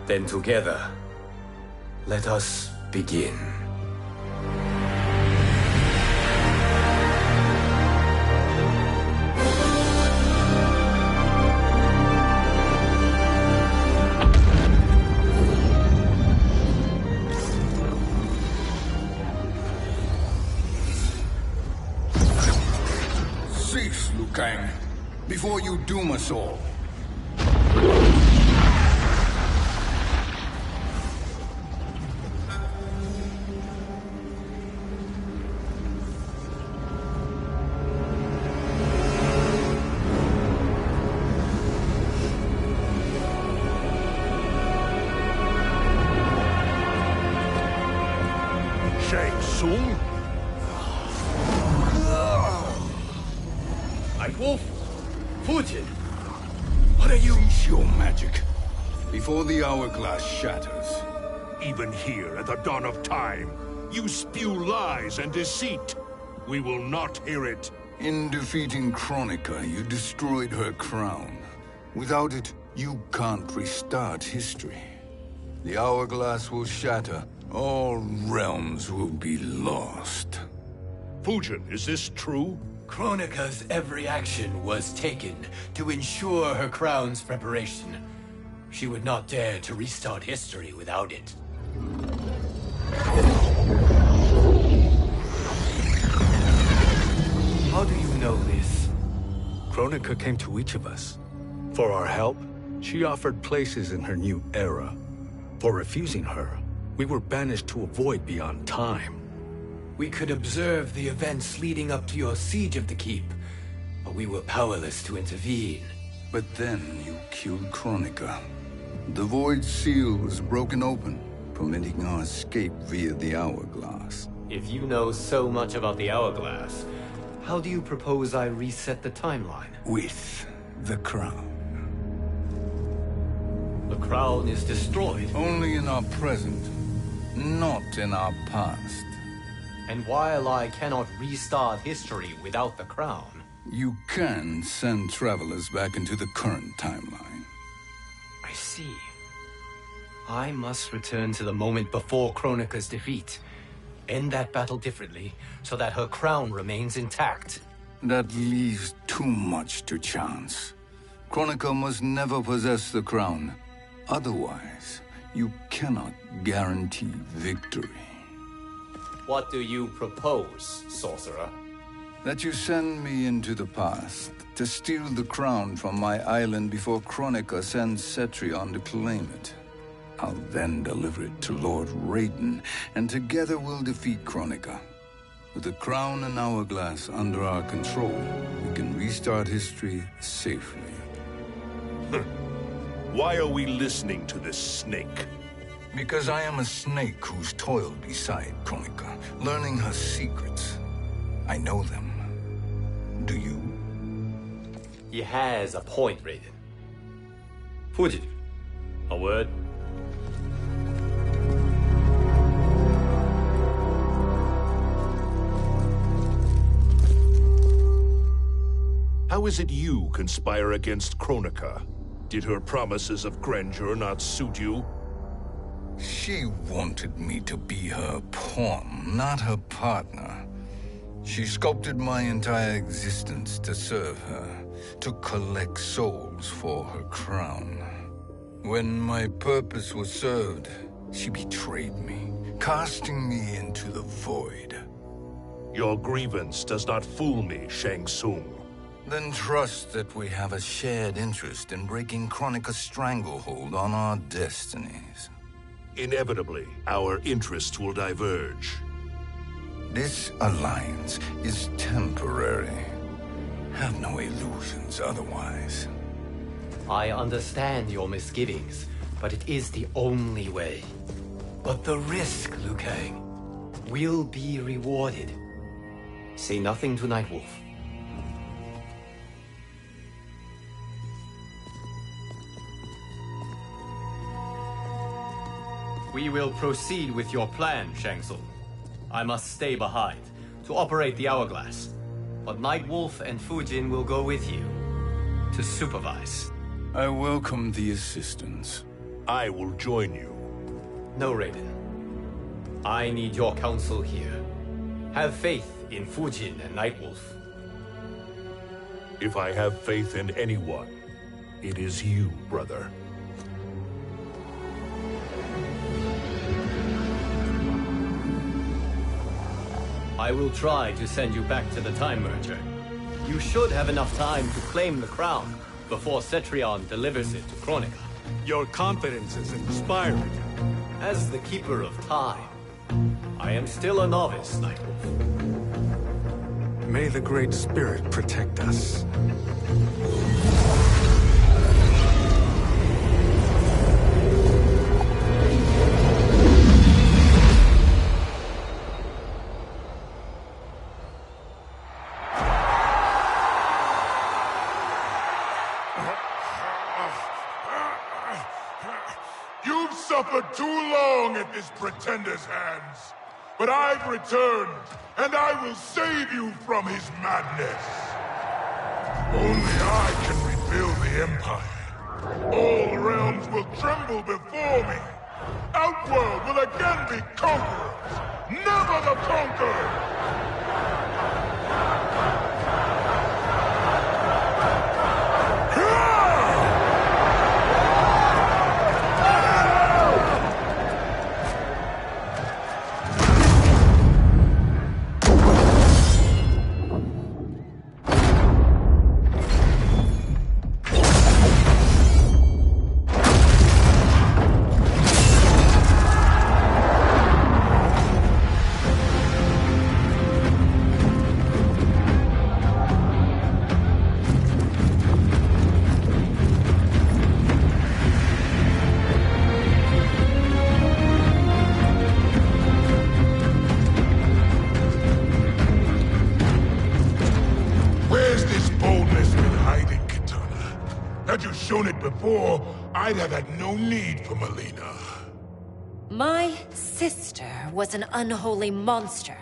Then together, let us begin. Cease, Liu Kang, before you doom us all. Shang Tsung? Nightwolf? Fujin? What are you... Cease your magic, before the hourglass shatters. Even here at the dawn of time, you spew lies and deceit. We will not hear it. In defeating Kronika, you destroyed her crown. Without it, you can't restart history. The hourglass will shatter. All realms will be lost. Fujin, is this true? Kronika's every action was taken to ensure her crown's preparation. She would not dare to restart history without it. How do you know this? Kronika came to each of us. For our help, she offered places in her new era. For refusing her, we were banished to a void beyond time. We could observe the events leading up to your siege of the keep, but we were powerless to intervene. But then you killed Kronika. The void seal was broken open, permitting our escape via the hourglass. If you know so much about the hourglass, how do you propose I reset the timeline? With the crown. The crown is destroyed. Only in our present, not in our past. And while I cannot restart history without the crown... You can send travelers back into the current timeline. I see. I must return to the moment before Kronika's defeat. End that battle differently, so that her crown remains intact. That leaves too much to chance. Kronika must never possess the crown. Otherwise, you cannot guarantee victory. What do you propose, sorcerer? That you send me into the past to steal the crown from my island before Kronika sends Cetrion to claim it. I'll then deliver it to Lord Raiden, and together we'll defeat Kronika. With the crown and hourglass under our control, we can restart history safely. Why are we listening to this snake? Because I am a snake who's toiled beside Kronika, learning her secrets. I know them. Do you? He has a point, Raiden. Fujin, a word? How is it you conspire against Kronika? Did her promises of grandeur not suit you? She wanted me to be her pawn, not her partner. She sculpted my entire existence to serve her, to collect souls for her crown. When my purpose was served, she betrayed me, casting me into the void. Your grievance does not fool me, Shang Tsung. Then trust that we have a shared interest in breaking Kronika's stranglehold on our destinies. Inevitably, our interests will diverge. This alliance is temporary. Have no illusions otherwise. I understand your misgivings, but it is the only way. But the risk, Liu Kang, will be rewarded. Say nothing to Nightwolf. We will proceed with your plan, Shang Tsung. I must stay behind to operate the hourglass. But Nightwolf and Fujin will go with you to supervise. I welcome the assistance. I will join you. No, Raiden. I need your counsel here. Have faith in Fujin and Nightwolf. If I have faith in anyone, it is you, brother. I will try to send you back to the Time Merger. You should have enough time to claim the crown before Cetrion delivers it to Kronika. Your confidence is inspiring. As the Keeper of Time, I am still a novice, Nightwolf. May the Great Spirit protect us. You've suffered too long at this pretender's hands. But I've returned, and I will save you from his madness. Only I can rebuild the Empire. All realms will tremble before me. Outworld will again be conquerors, never the conquered! Had you shown it before, I'd have had no need for Melina. My sister was an unholy monster.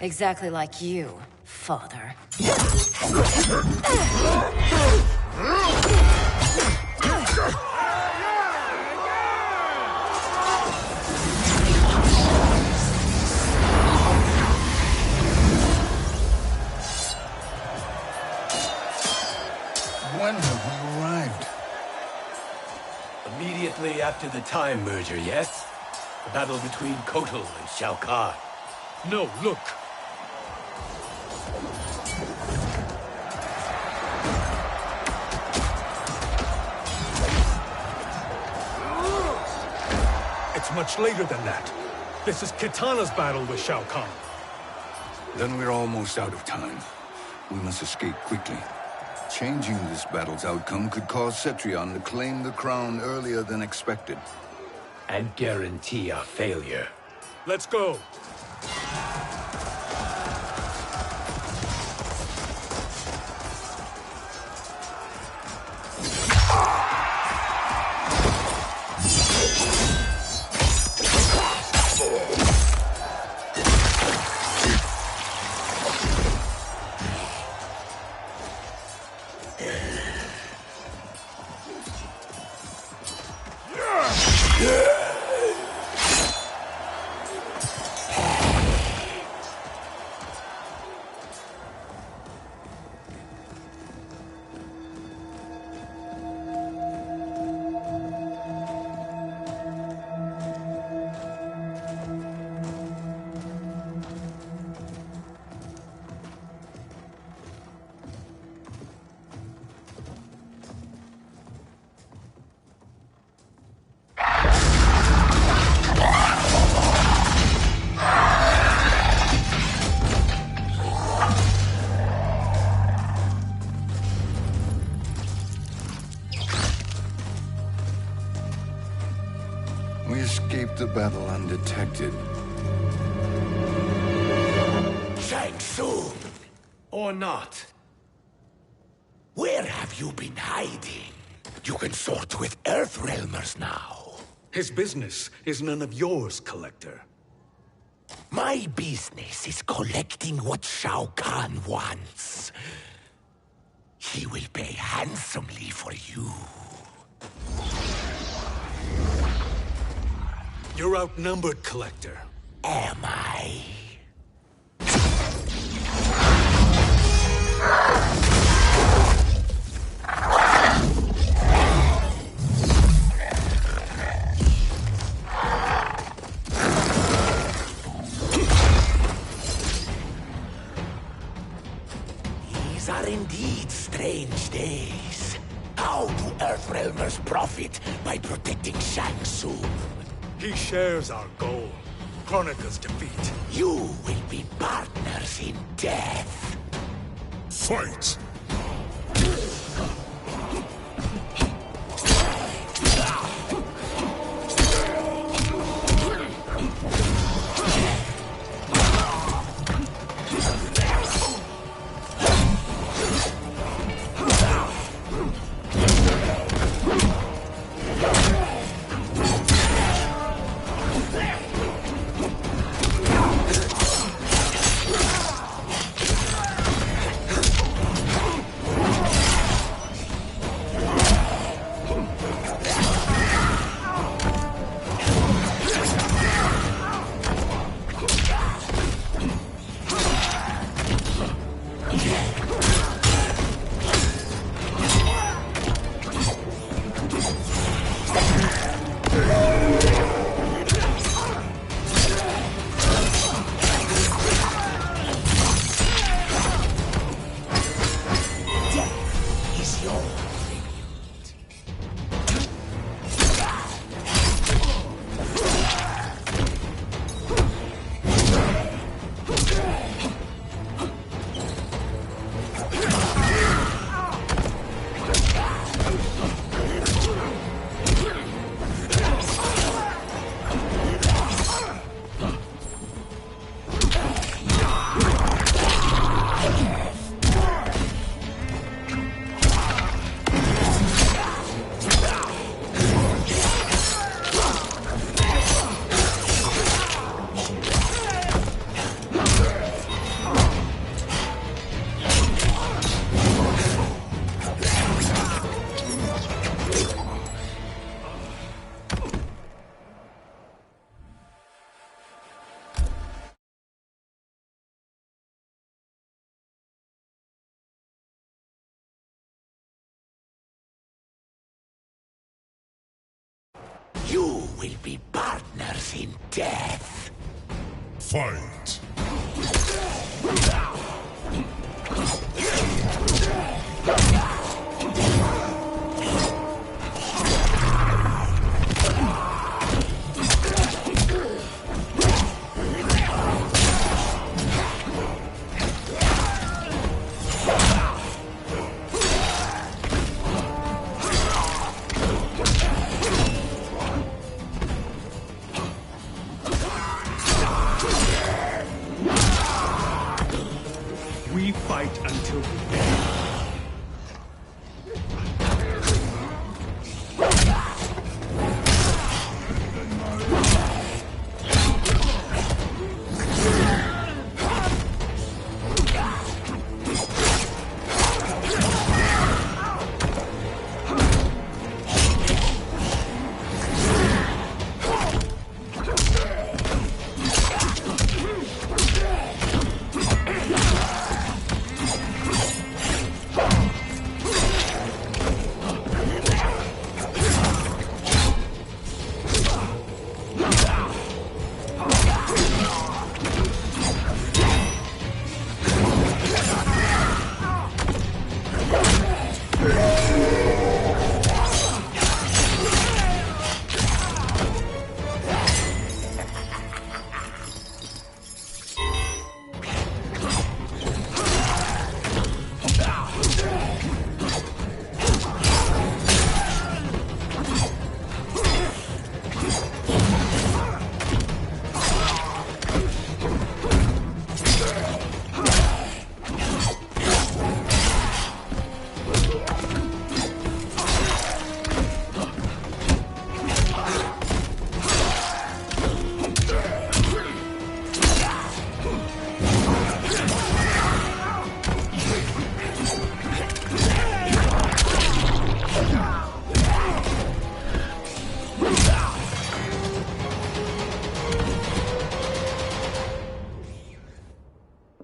Exactly like you, father. When have we arrived? Immediately after the Time Merger, yes? The battle between Kotal and Shao Kahn. No, look. It's much later than that. This is Kitana's battle with Shao Kahn. Then we're almost out of time. We must escape quickly. Changing this battle's outcome could cause Cetrion to claim the crown earlier than expected. And guarantee our failure. Let's go. We escaped the battle undetected. Shang Tsung! Or not. Where have you been hiding? You can sort with Earthrealmers now. His business is none of yours, Collector. My business is collecting what Shao Kahn wants. He will pay handsomely for you. You're outnumbered, Collector. Am I? These are indeed strange days. How do Earthrealmers profit by protecting Shang Tsung? He shares our goal. Kronika's defeat. You will be partners in death. Fight! You will be partners in death. Fight! We fight until we die.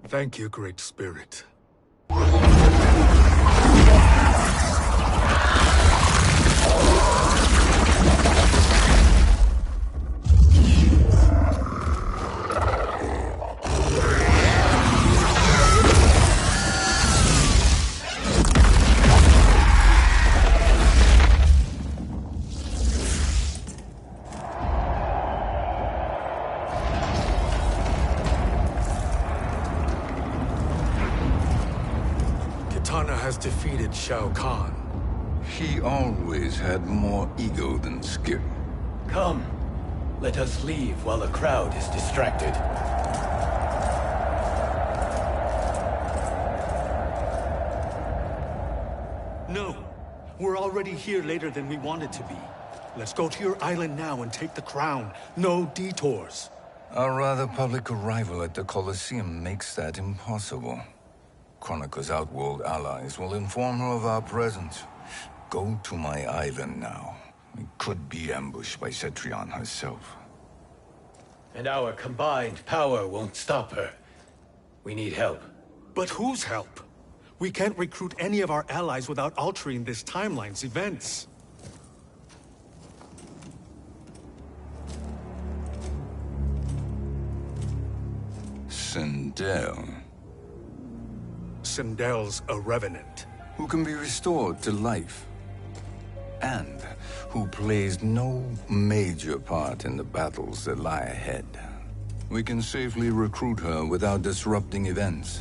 Thank you, Great Spirit. Has defeated Shao Kahn. He always had more ego than skill. Come, let us leave while the crowd is distracted. No, we're already here later than we wanted to be. Let's go to your island now and take the crown. No detours. Our rather public arrival at the Colosseum makes that impossible. Kronika's outworld allies will inform her of our presence. Go to my island now. We could be ambushed by Cetrion herself. And our combined power won't stop her. We need help. But whose help? We can't recruit any of our allies without altering this timeline's events. Sindel. Sindel's a revenant. Who can be restored to life. And who plays no major part in the battles that lie ahead. We can safely recruit her without disrupting events.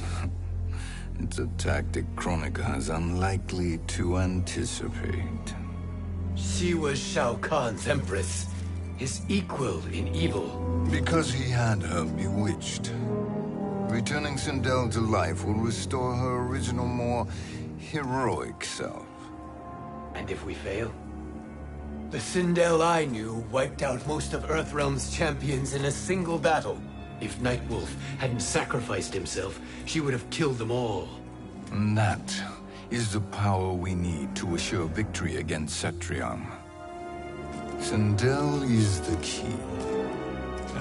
It's a tactic Kronika is unlikely to anticipate. She was Shao Kahn's empress, his equal in evil. Because he had her bewitched. Returning Sindel to life will restore her original, more heroic self. And if we fail? The Sindel I knew wiped out most of Earthrealm's champions in a single battle. If Nightwolf hadn't sacrificed himself, she would have killed them all. And that is the power we need to assure victory against Cetrion. Sindel is the key.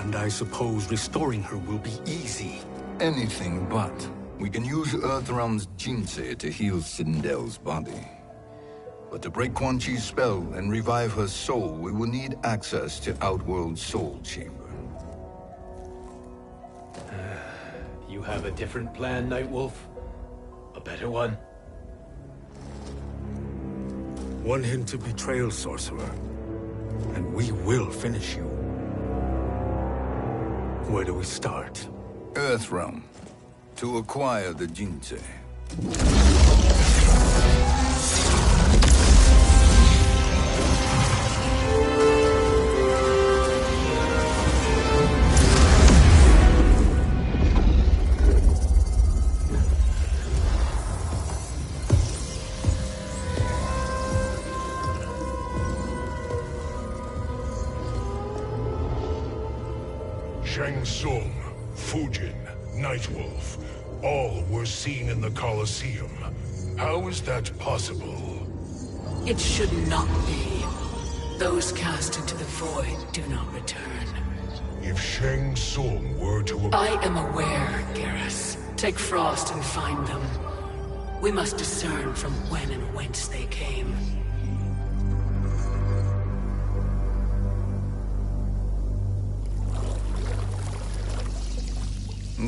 And I suppose restoring her will be easy. Anything but. We can use Earthrealm's Jinsei to heal Sindel's body. But to break Quan Chi's spell and revive her soul, we will need access to Outworld's Soul Chamber. You have a different plan, Nightwolf? A better one? One hint of betrayal, Sorcerer, and we will finish you. Where do we start? Earthrealm. To acquire the Jinsei. Shang Tsung, Fujin, Nightwolf, all were seen in the Colosseum. How is that possible? It should not be. Those cast into the void do not return. If Shang Tsung were to... I am aware, Garrus. Take Frost and find them. We must discern from when and whence they came.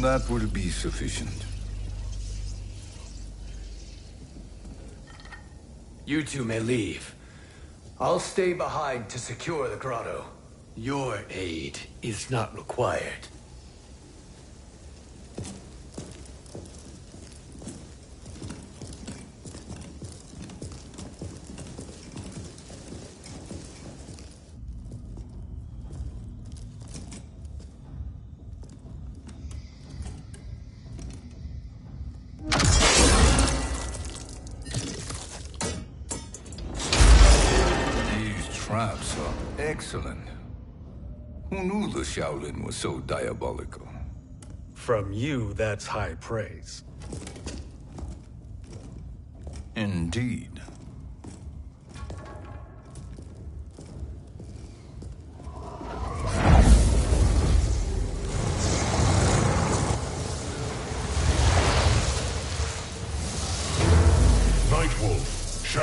That will be sufficient. You two may leave. I'll stay behind to secure the grotto. Your aid is not required. Traps are excellent. Who knew the Shaolin was so diabolical? From you, that's high praise. Indeed.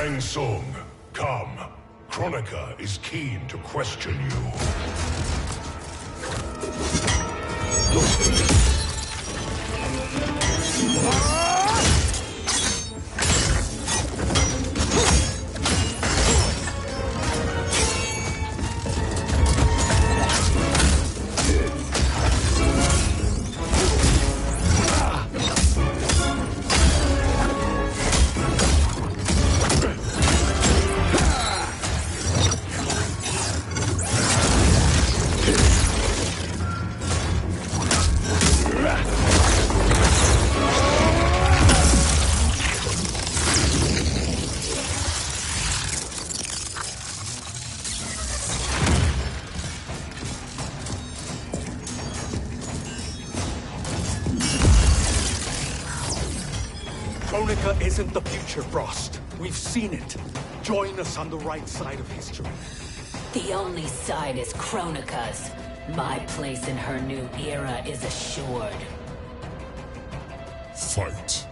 Shang Tsung, come. Kronika is keen to question you. Kronika isn't the future, Frost. We've seen it. Join us on the right side of history. The only side is Kronika's. My place in her new era is assured. Fight.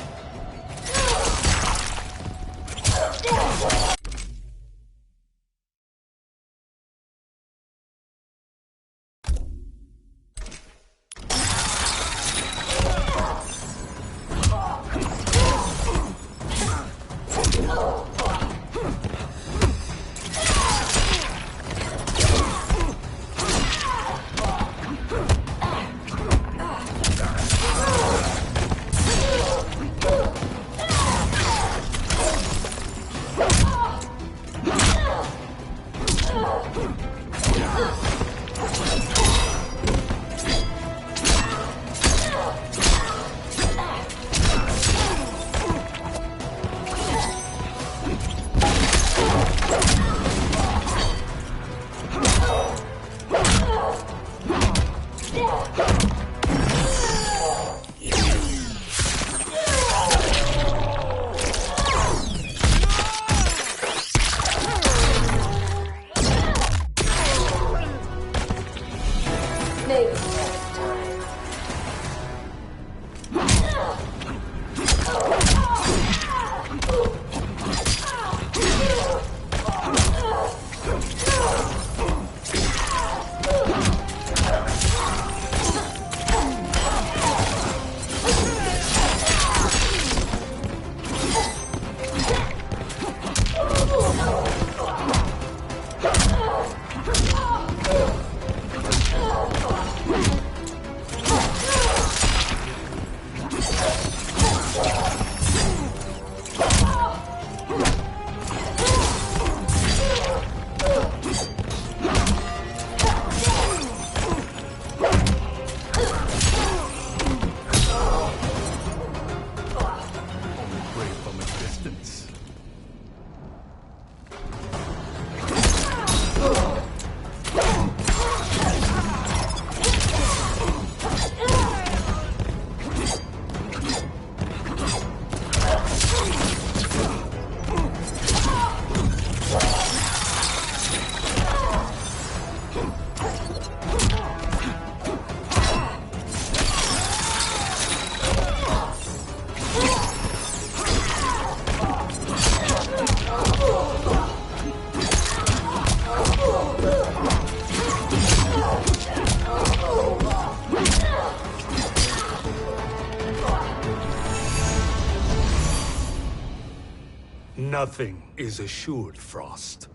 Nothing is assured, Frost.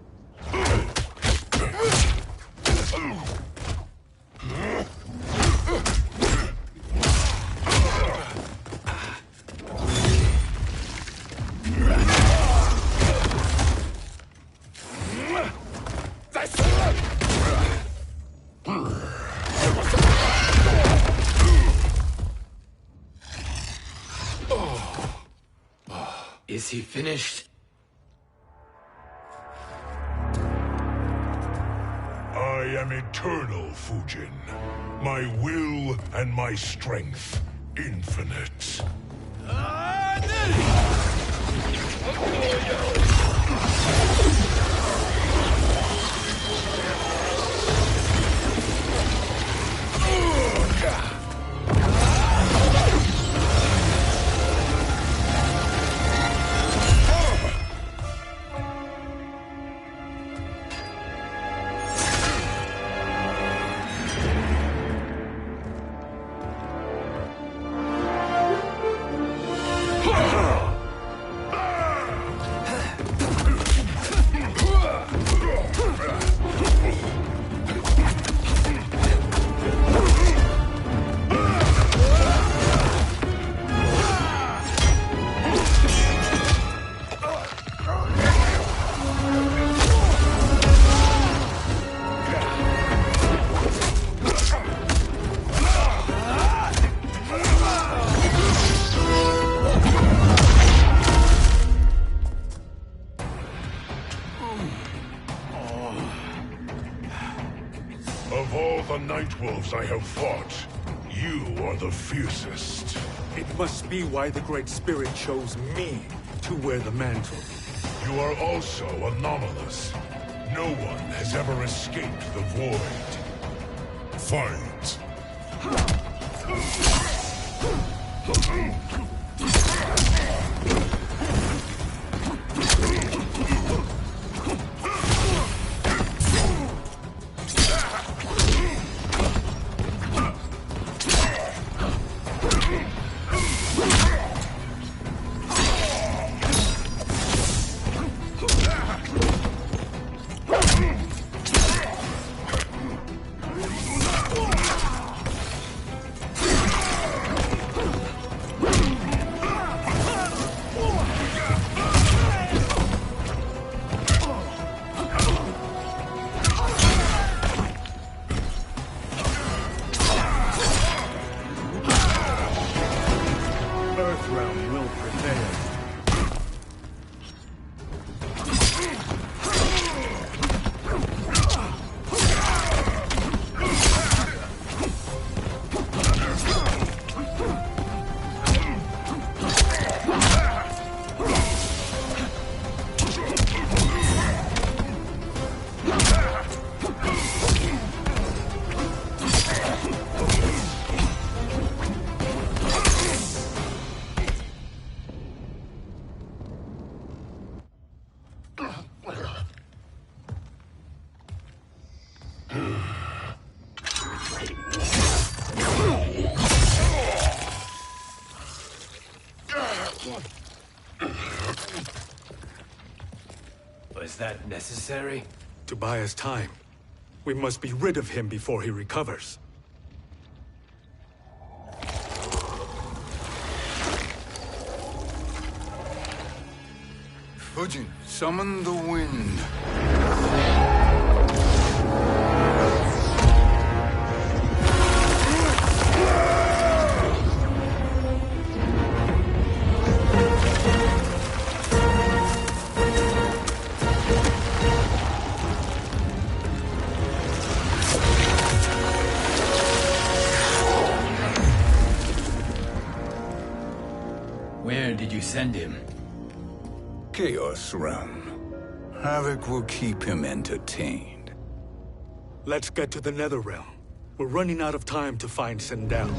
Is he finished? I am eternal, Fujin. My will and my strength, infinite. all the Nightwolves I have fought, you are the fiercest. It must be why the Great Spirit chose me to wear the mantle. You are also anomalous. No one has ever escaped the void. Fight! Earthrealm will prevail. Was that necessary? To buy us time. We must be rid of him before he recovers. Fujin, summon the wind. Where did you send him? Chaos Realm. Havoc will keep him entertained. Let's get to the Netherrealm. We're running out of time to find Sindel.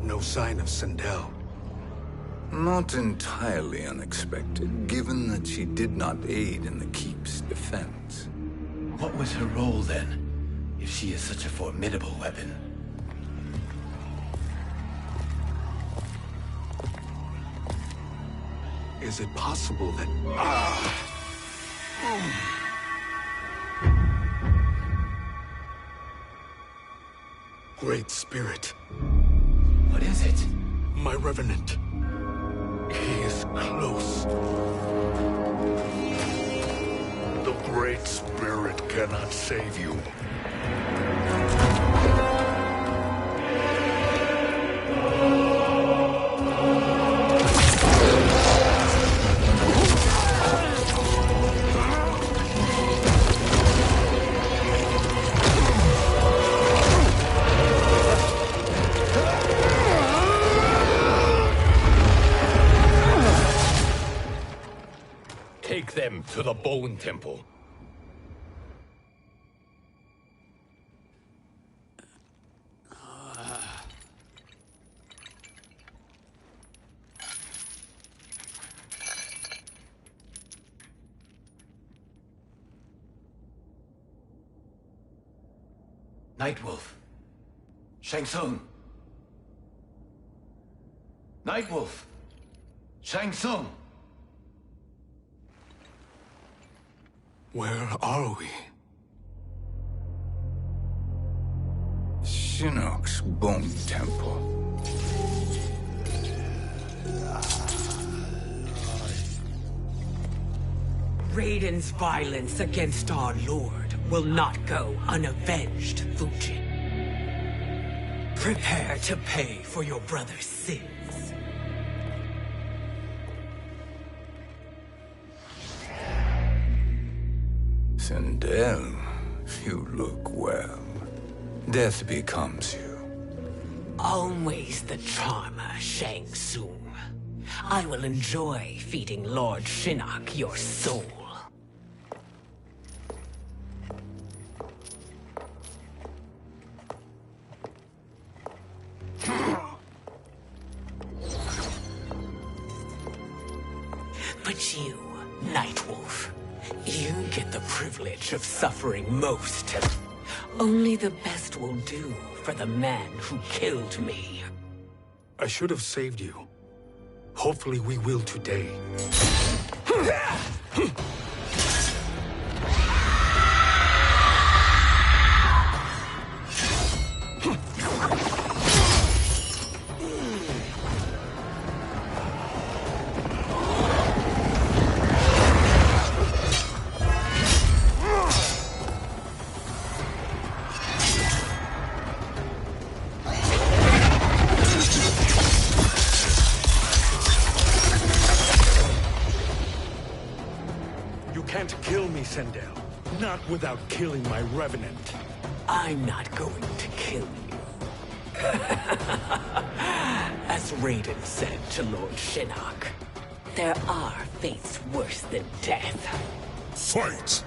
No sign of Sindel. Not entirely unexpected, given that she did not aid in the Keep's defense. What was her role then, if she is such a formidable weapon? Is it possible that... Great Spirit. What is it? My Revenant. He is close. The Great Spirit cannot save you. Take them to the Bone Temple. Nightwolf. Shang Tsung. Nightwolf. Shang Tsung. Where are we? Shinnok's Bone Temple. Raiden's violence against our lord will not go unavenged, Fujin. Prepare to pay for your brother's sins. Sindel, you look well. Death becomes you. Always the charmer, Shang Tsung. I will enjoy feeding Lord Shinnok your soul. But you, Nightwolf, you get the privilege of suffering most. Only the best will do for the man who killed me. I should have saved you. Hopefully we will today. Sindel, not without killing my revenant. I'm not going to kill you. As Raiden said to Lord Shinnok, there are fates worse than death. Fight!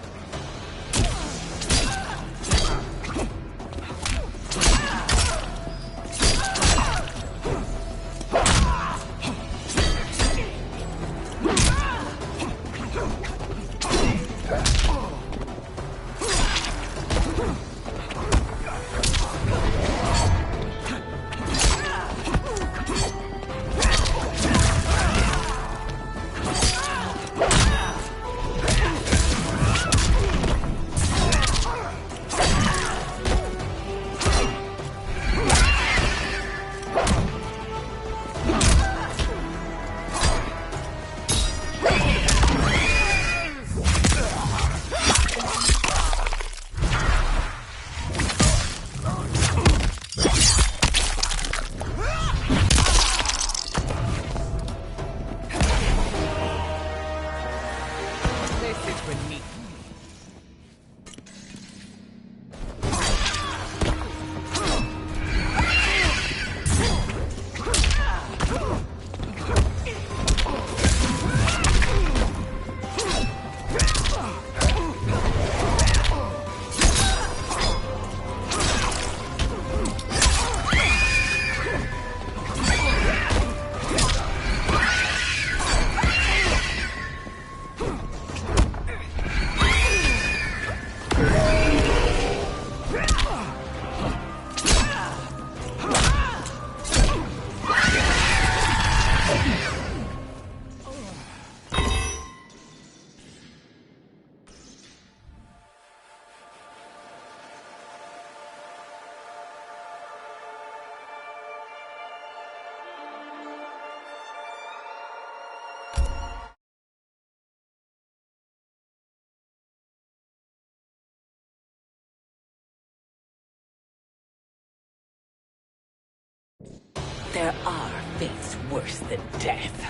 There are fates worse than death.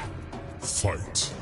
Fight.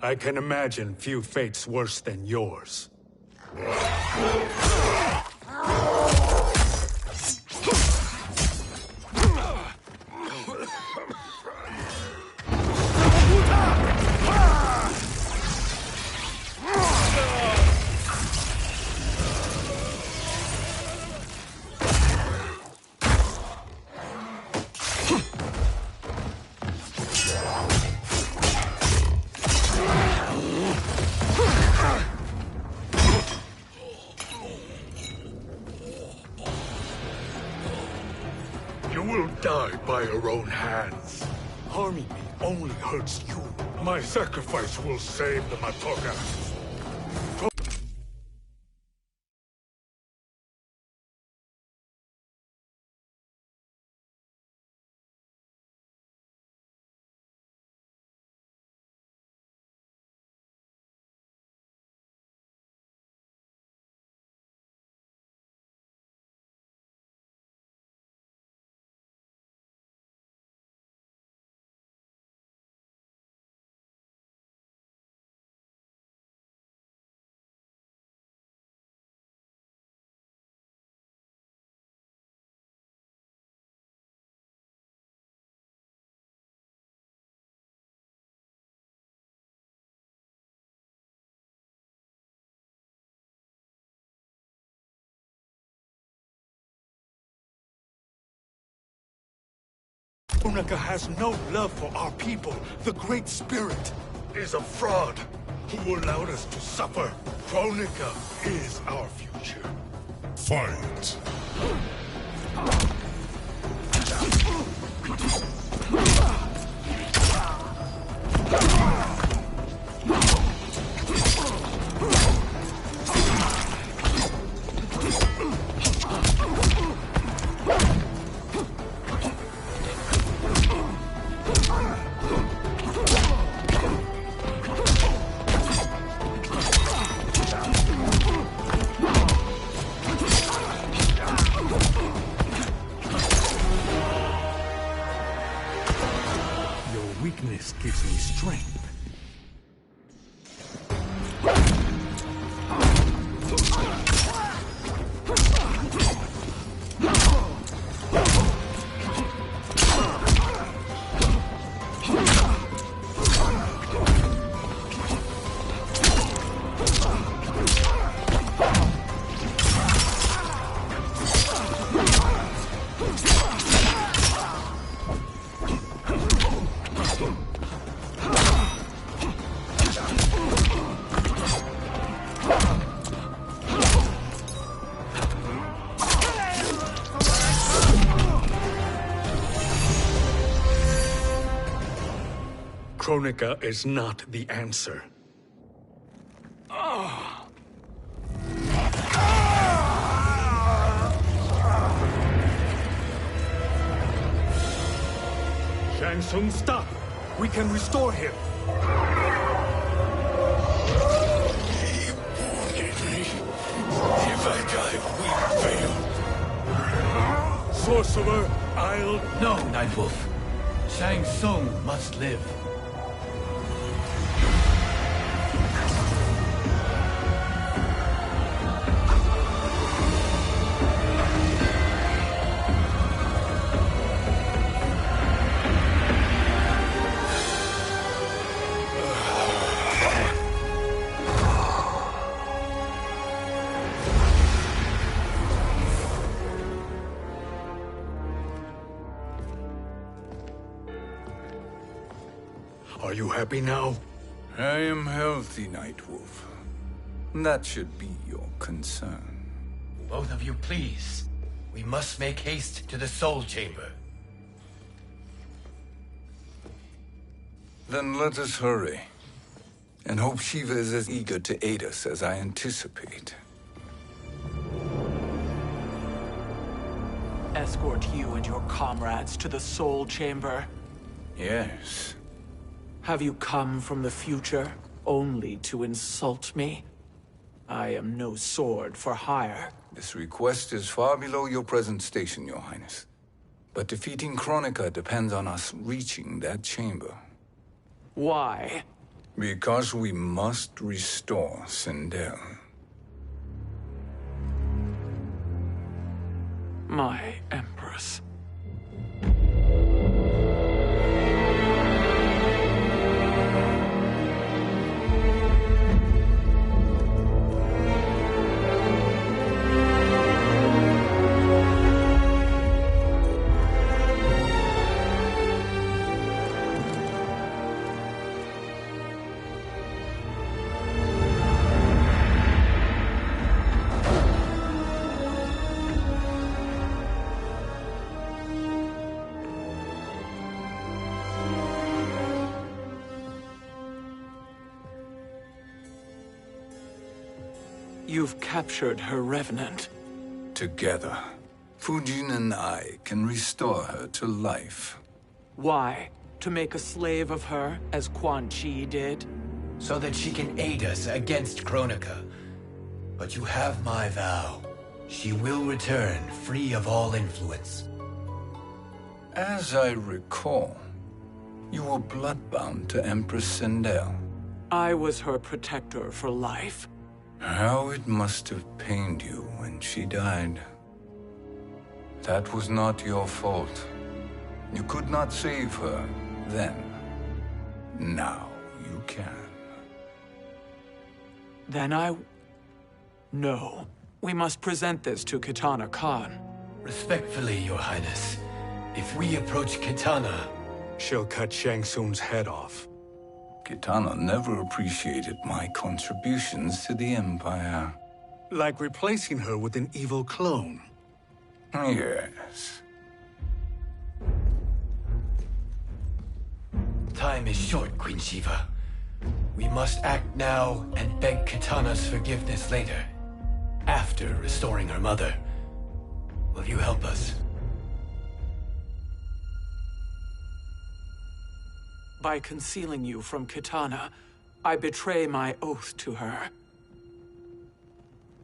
I can imagine few fates worse than yours. You will die by your own hands. Harming me only hurts you. My sacrifice will save the Matoka. Kronika has no love for our people. The Great Spirit Is a fraud who allowed us to suffer. Kronika is our future. Fight! weakness gives me strength. Kronika is not the answer. Shang Tsung, stop! We can restore him! He wanted me. If I die, we fail. Sorcerer, I'll... No, Nightwolf. Shang Tsung must live. Are you happy now? I am healthy, Nightwolf. That should be your concern. Both of you, please. We must make haste to the Soul Chamber. Then let us hurry. And hope Shiva is as eager to aid us as I anticipate. Escort you and your comrades to the Soul Chamber. Yes. Have you come from the future only to insult me? I am no sword for hire. This request is far below your present station, Your Highness. But defeating Kronika depends on us reaching that chamber. Why? Because we must restore Sindel. My Empress. You've captured her revenant. Together, Fujin and I can restore her to life. Why? To make a slave of her, as Quan Chi did? So that she can aid us against Kronika. But you have my vow. She will return free of all influence. As I recall, you were bloodbound to Empress Sindel. I was her protector for life. How it must have pained you when she died. That was not your fault. You could not save her then. Now you can. Then No. We must present this to Kitana Khan. Respectfully, Your Highness, if we approach Kitana, she'll cut Shang Tsung's head off. Kitana never appreciated my contributions to the Empire. Like replacing her with an evil clone. Yes. Time is short, Queen Shiva. We must act now and beg Kitana's forgiveness later, after restoring her mother. Will you help us? By concealing you from Kitana, I betray my oath to her.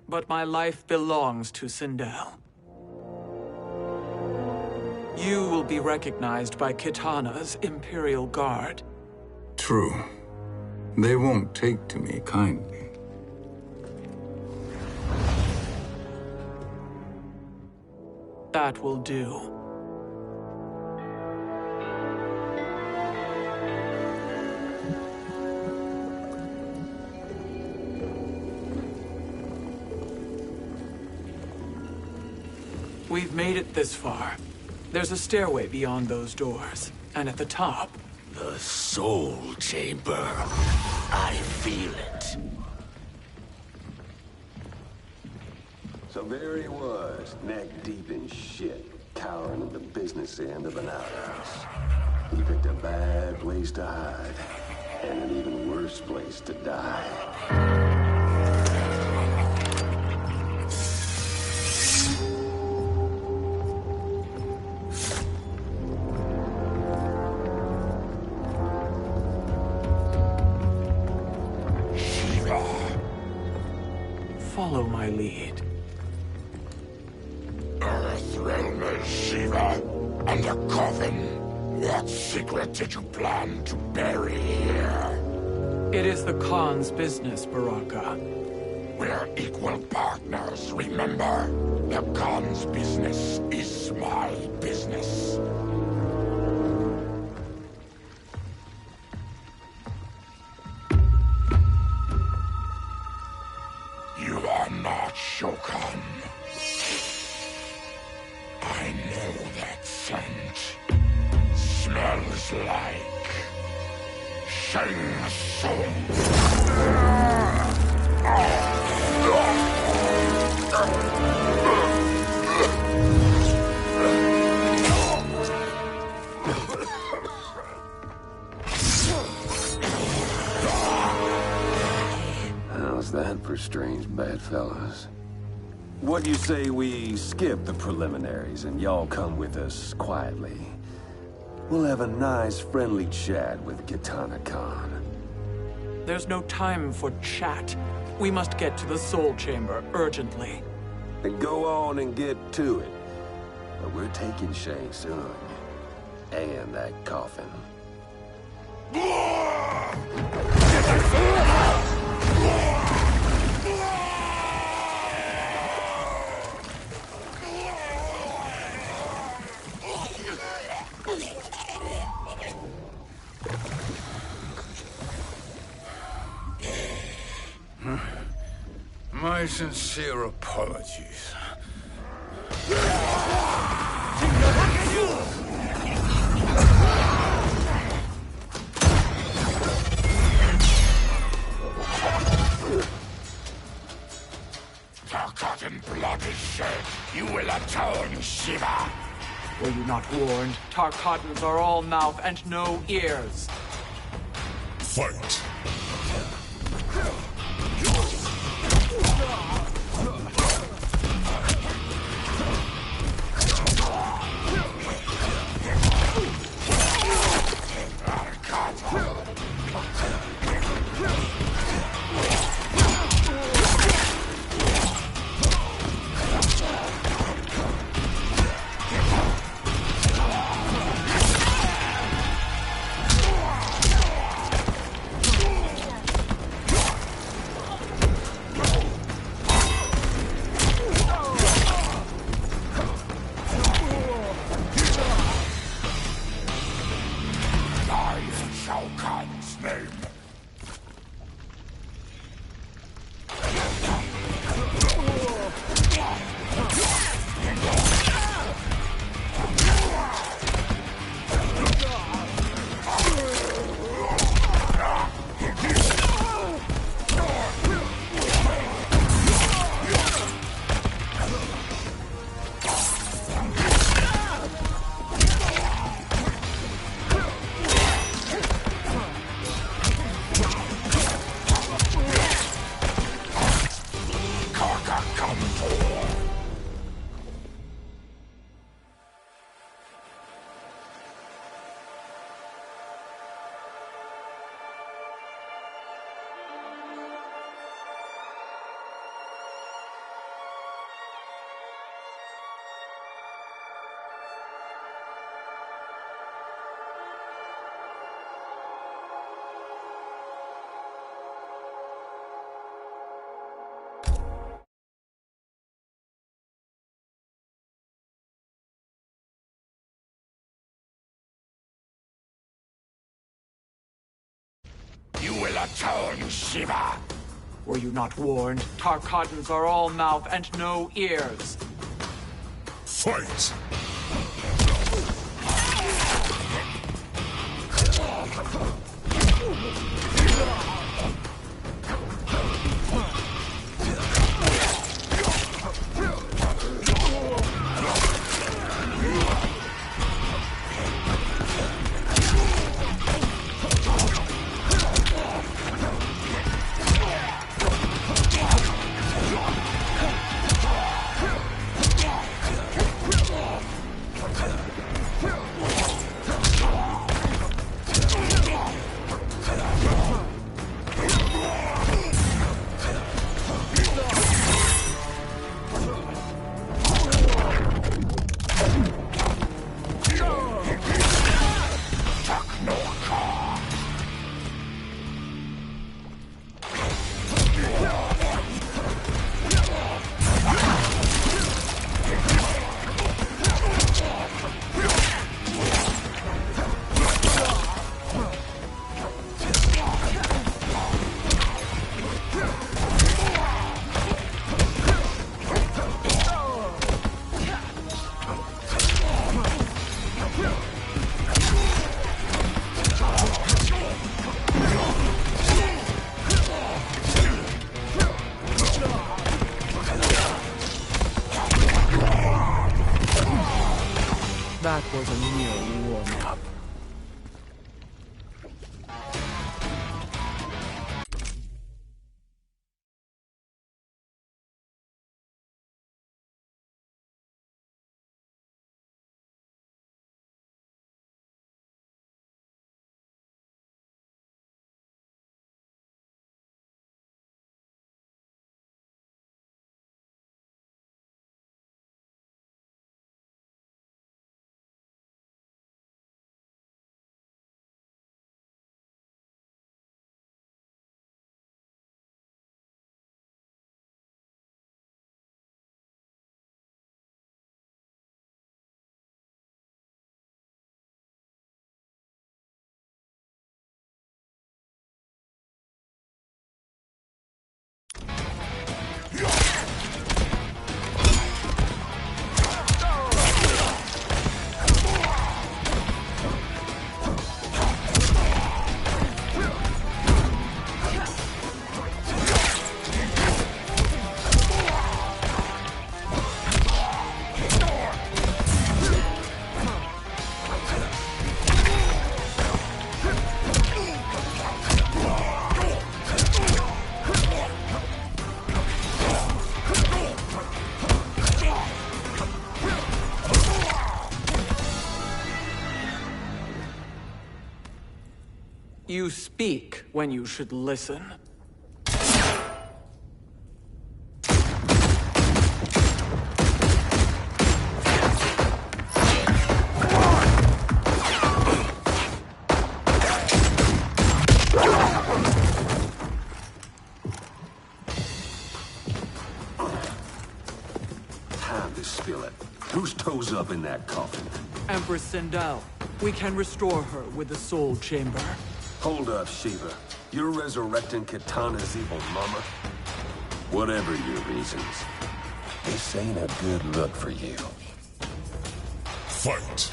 But my life belongs to Sindel. You will be recognized by Kitana's Imperial Guard. True. They won't take to me kindly. That will do. We've made it this far. There's a stairway beyond those doors, and at the top... The Soul Chamber. I feel it. So there he was, neck deep in shit, cowering at the business end of an outhouse. He picked a bad place to hide, and an even worse place to die. Follow my lead. r2r034's Shiva, and a coffin. What secret did you plan to bury here? It is the Khan's business, Baraka. We're equal partners, remember? The Khan's business is my business. You are not Shokan. I know that scent. Smells like Shang Tsung. How's that for strange bedfellows? What do you say we skip the preliminaries and y'all come with us quietly? We'll have a nice, friendly chat with Kitana Khan. There's no time for chat. We must get to the Soul Chamber urgently. Then go on and get to it. But we're taking Shang Tsung. And that coffin. Get My sincere apologies. Forgotten blood is shed. You will atone, Shiva. Were you not warned? Tarkatans are all mouth and no ears. Fight! You will atone, Shiva. Were you not warned? Tarkatans are all mouth and no ears. Fight! That was a mere warm-up. You speak when you should listen. Time to spill it. Whose toes up in that coffin? Empress Sindel. We can restore her with the Soul Chamber. Hold up, Shiva. You're resurrecting Kitana's evil mama? Whatever your reasons, this ain't a good look for you. Fight!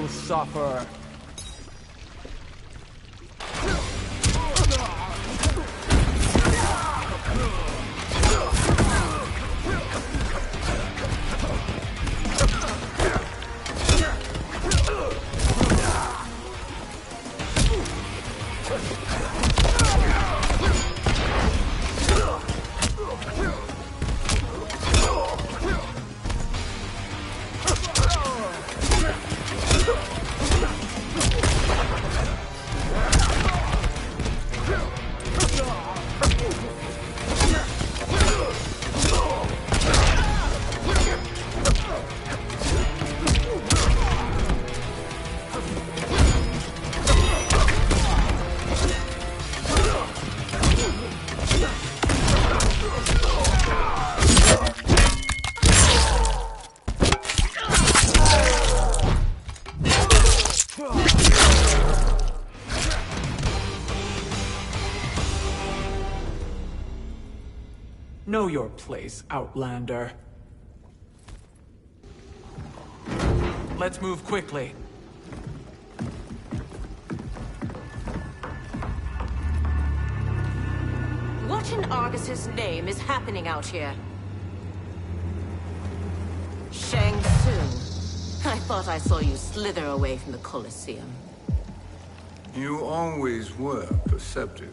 Suffer. Know your place, Outlander. Let's move quickly. What in Argus's name is happening out here? Shang Tsung. I thought I saw you slither away from the Colosseum. You always were perceptive.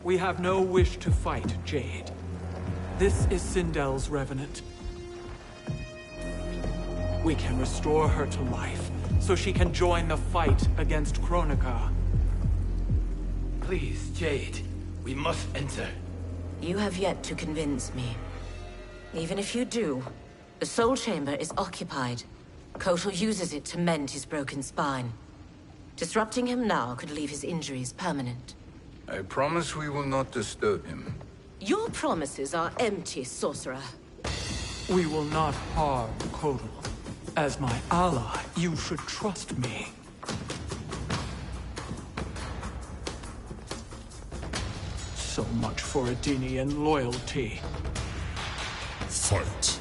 We have no wish to fight, Jade. This is Sindel's Revenant. We can restore her to life, so she can join the fight against Kronika. Please, Jade. We must enter. You have yet to convince me. Even if you do, the Soul Chamber is occupied. Kotal uses it to mend his broken spine. Disrupting him now could leave his injuries permanent. I promise we will not disturb him. Your promises are empty, sorcerer. We will not harm Kotal. As my ally, you should trust me. So much for Adenian loyalty. Fight!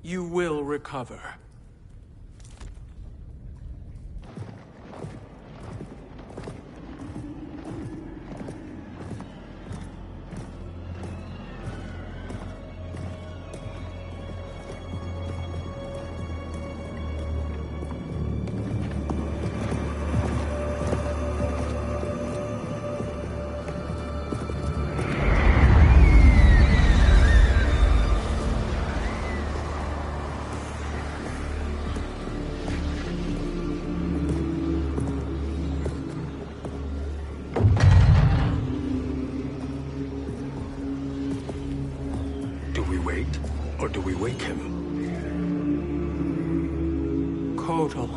You will recover. Or do we wake him? Kotal.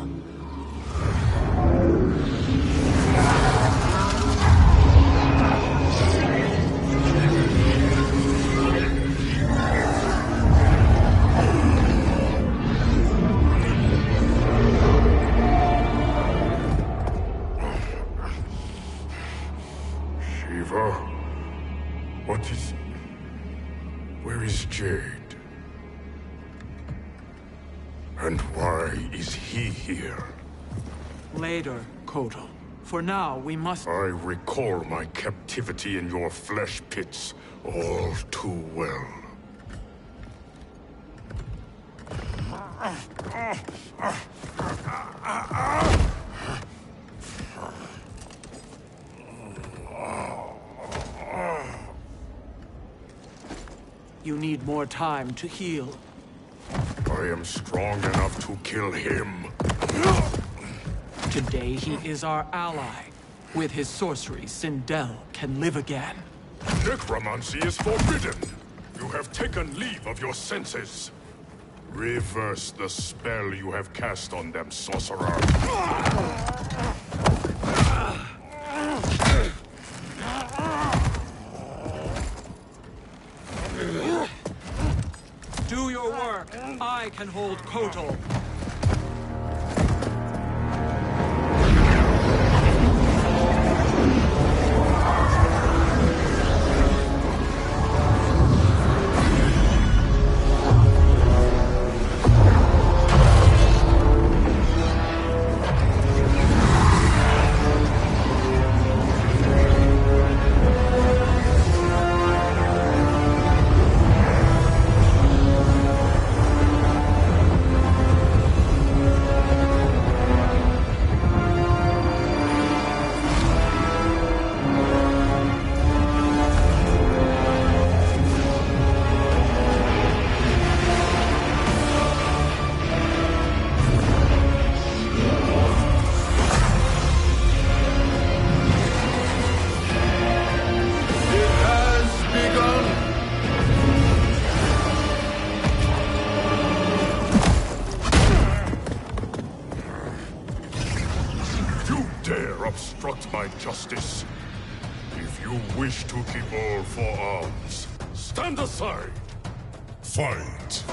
Shiva? What is... Where is Jade? And why is he here? Later, Kotal. For now, we must... I recall my captivity in your flesh pits all too well. You need more time to heal. I am strong enough to kill him. Today he is our ally. With his sorcery, Sindel can live again. Necromancy is forbidden. You have taken leave of your senses. Reverse the spell you have cast on them, sorcerer. Do your work. I can hold Kotal. Obstruct my justice. If you wish to keep all four arms, stand aside. Fight.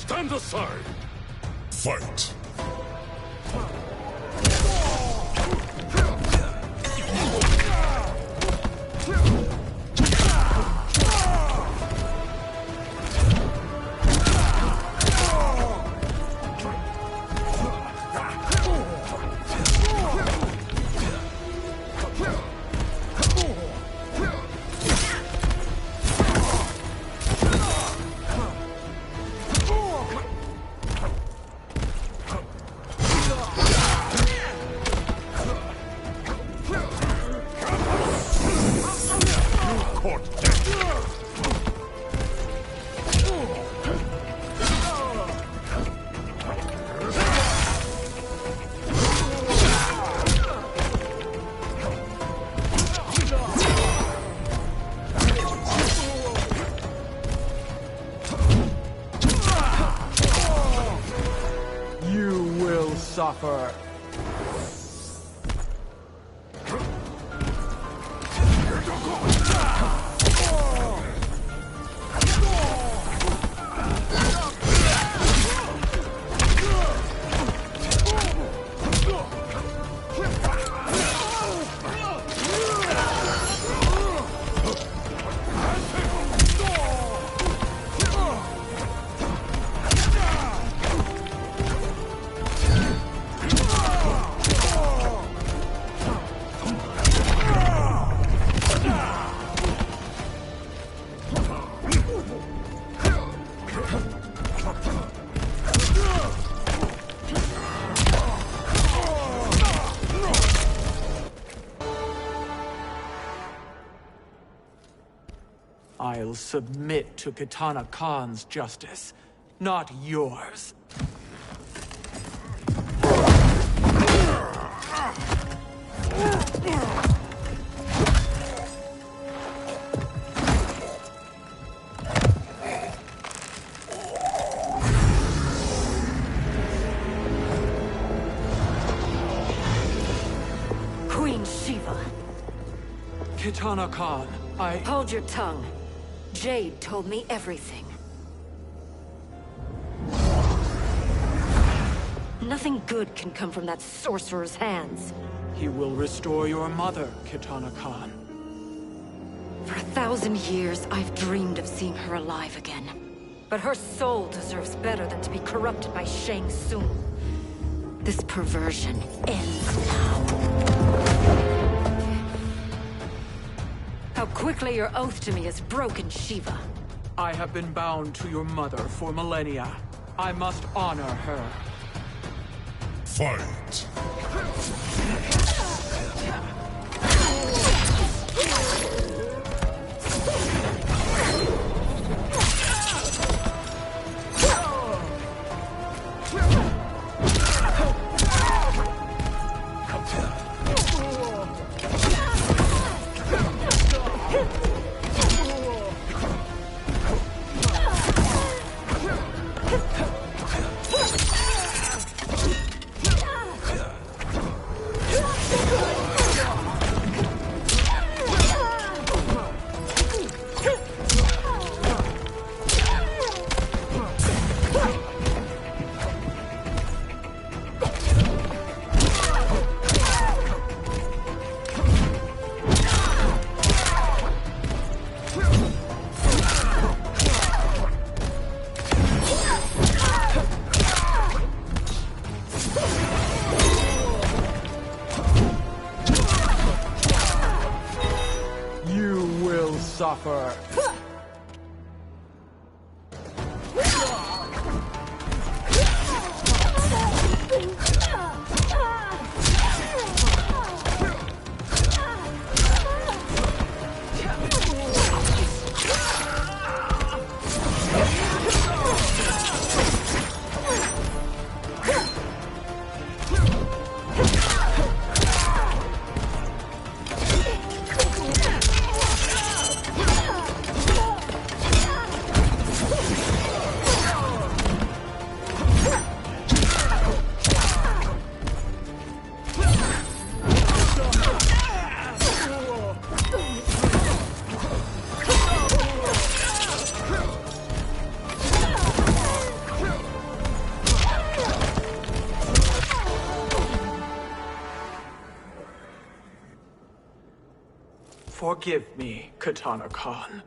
Stand aside! Fight! Suffer. I'll submit to Kitana Khan's justice, not yours. Queen Shiva. Kitana Khan, Hold your tongue. Jade told me everything. Nothing good can come from that sorcerer's hands. He will restore your mother, Kitana Khan. For 1,000 years, I've dreamed of seeing her alive again. But her soul deserves better than to be corrupted by Shang Tsung. This perversion ends now. How quickly your oath to me is broken, Shiva. I have been bound to your mother for millennia. I must honor her. Fight! Suffer. Forgive me, Katana Khan.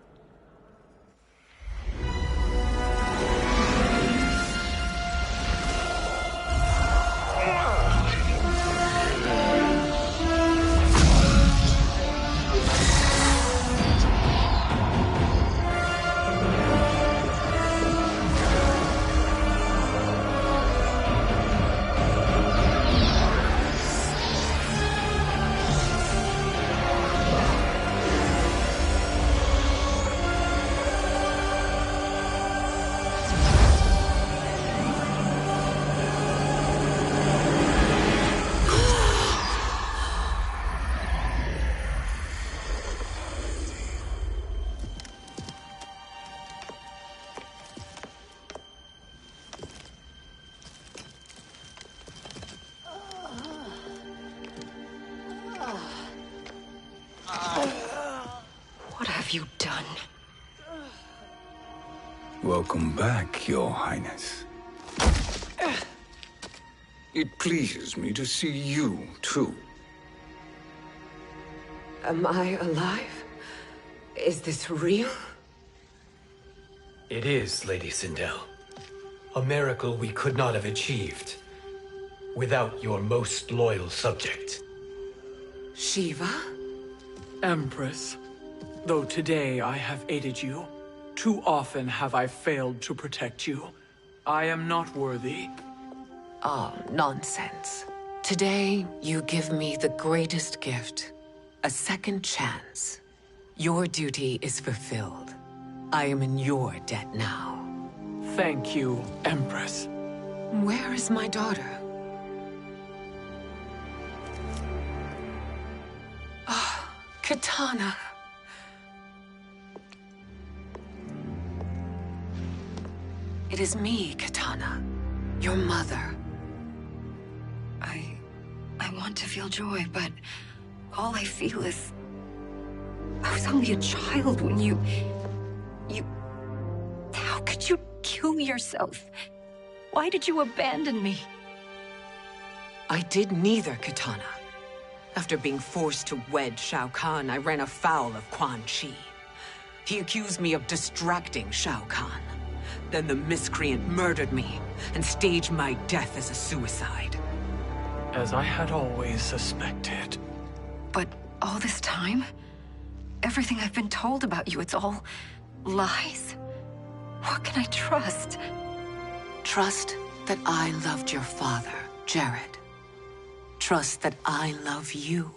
What have you done? Welcome back, Your Highness. It pleases me to see you, too. Am I alive? Is this real? It is, Lady Sindel. A miracle we could not have achieved without your most loyal subject. Shiva? Empress, though today I have aided you, too often have I failed to protect you. I am not worthy. Oh, nonsense. Today, you give me the greatest gift. A second chance. Your duty is fulfilled. I am in your debt now. Thank you, Empress. Where is my daughter? Ah, Katana. It is me, Katana. Your mother. I want to feel joy, but all I feel is... I was only a child when you... How could you kill yourself? Why did you abandon me? I did neither, Katana. After being forced to wed Shao Kahn, I ran afoul of Quan Chi. He accused me of distracting Shao Kahn. Then the miscreant murdered me and staged my death as a suicide. As I had always suspected. But all this time? Everything I've been told about you, it's all lies? What can I trust? Trust that I loved your father, Jared. Trust that I love you.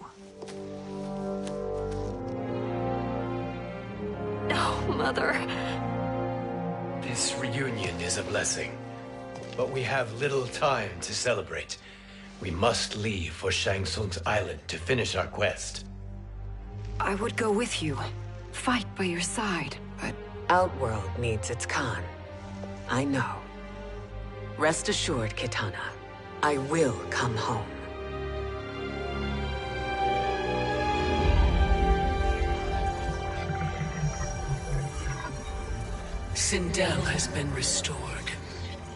No, Mother. This reunion is a blessing, but we have little time to celebrate. We must leave for Shang Tsung's island to finish our quest. I would go with you, fight by your side, but... Outworld needs its Khan. I know. Rest assured, Katana, I will come home. Sindel has been restored.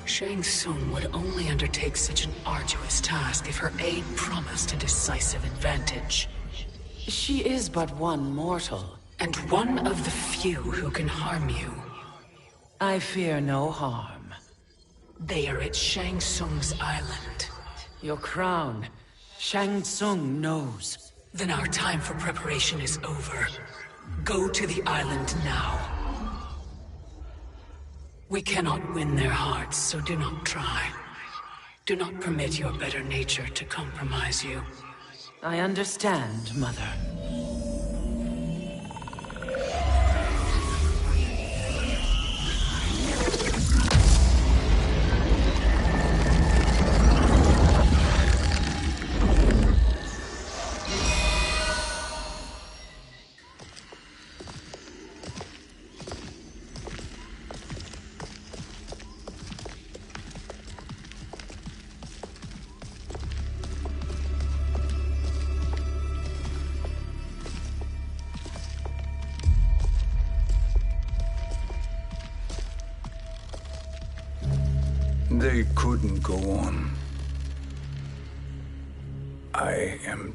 Shang Tsung would only undertake such an arduous task if her aid promised a decisive advantage. She is but one mortal. And one of the few who can harm you. I fear no harm. They are at Shang Tsung's island. Your crown. Shang Tsung knows. Then our time for preparation is over. Go to the island now. We cannot win their hearts, so do not try. Do not permit your better nature to compromise you. I understand, Mother. They couldn't go on. I am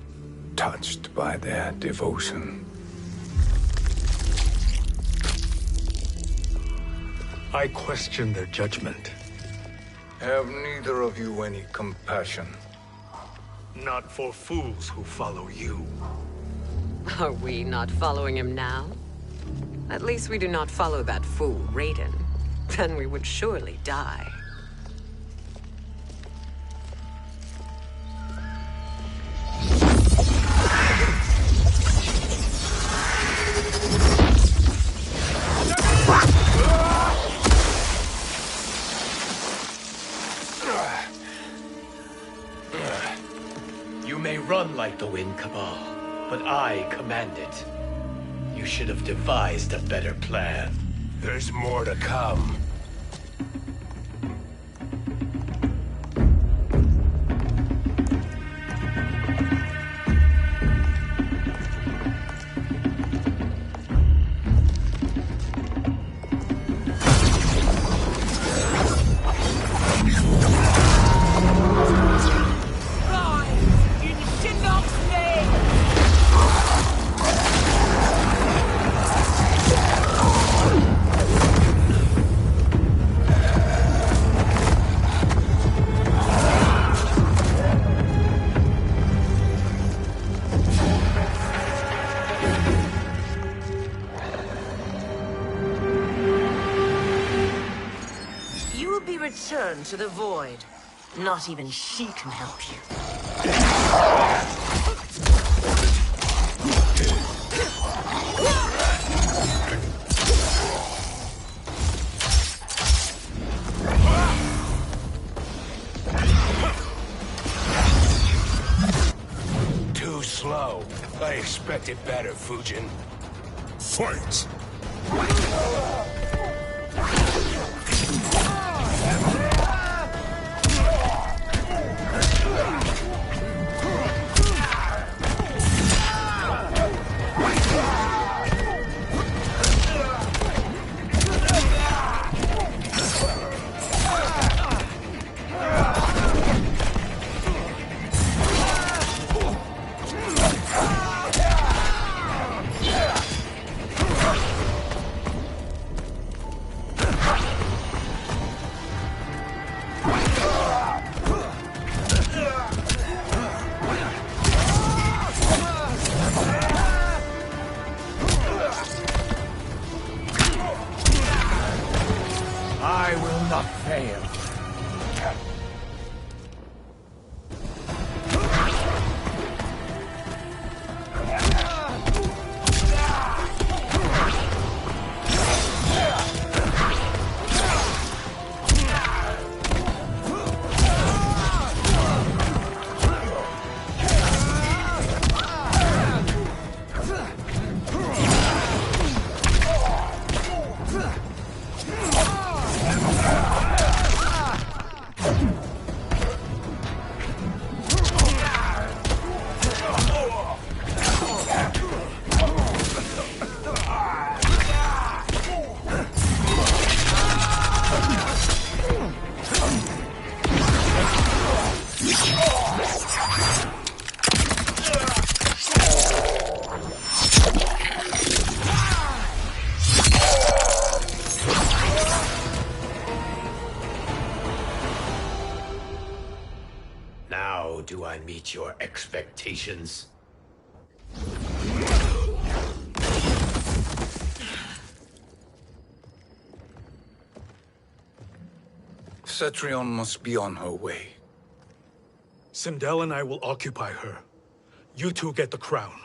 touched by their devotion. I question their judgment. Have neither of you any compassion? Not for fools who follow you. Are we not following him now? At least we do not follow that fool, Raiden. Then we would surely die. You may run like the wind, Cabal, but I command it. You should have devised a better plan. There's more to come. Return to the void. Not even she can help you. Too slow. I expected better, Fujin. Fight! I will not fail. Now do I meet your expectations? Cetrion must be on her way. Sindel and I will occupy her. You two get the crown.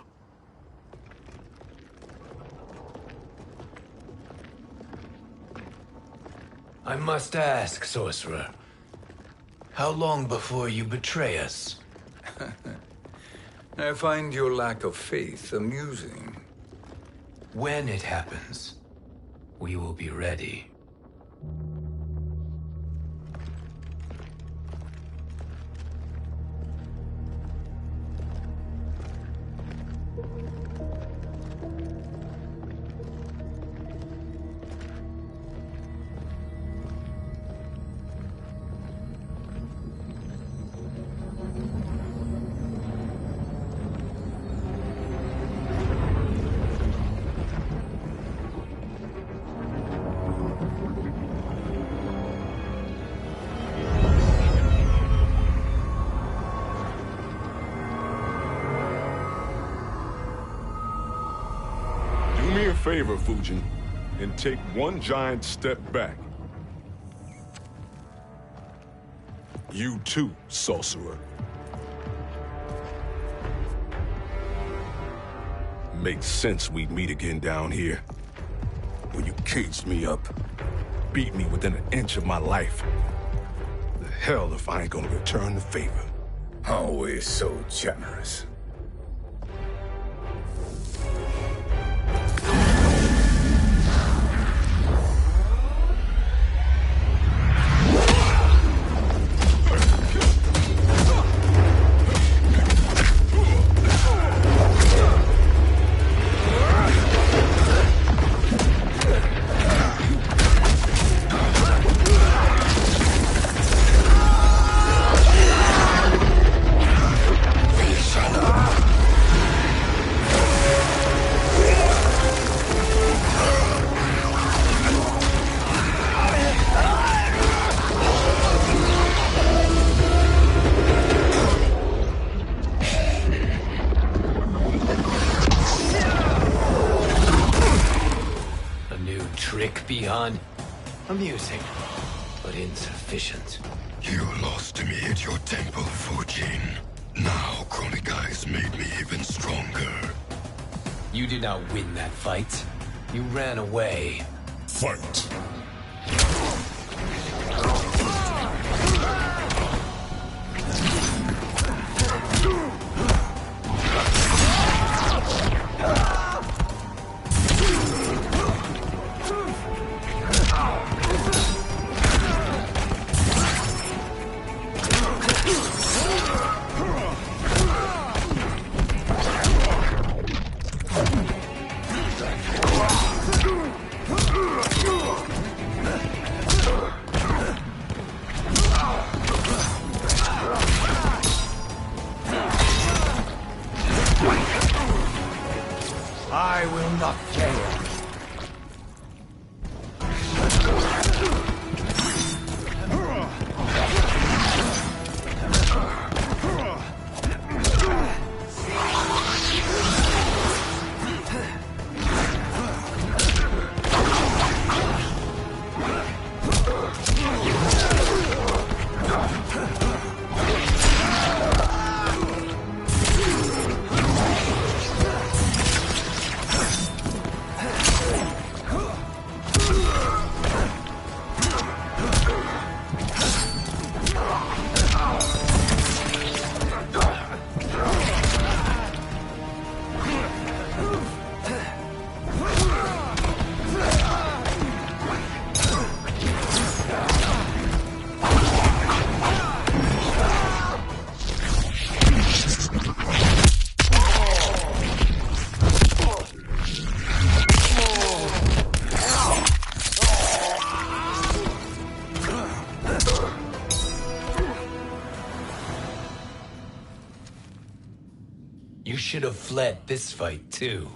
I must ask, sorcerer. How long before you betray us? I find your lack of faith amusing. When it happens, we will be ready. favor, Fujin, and take one giant step back. You too, sorcerer. Makes sense we'd meet again down here. When you caged me up, beat me within an inch of my life. The hell if I ain't gonna return the favor. Always so generous. Amusing, but insufficient. You lost to me at your temple, Fujin. Now Kronika has made me even stronger. You did not win that fight. You ran away. Fight! I will not fail. You should have fled this fight, too.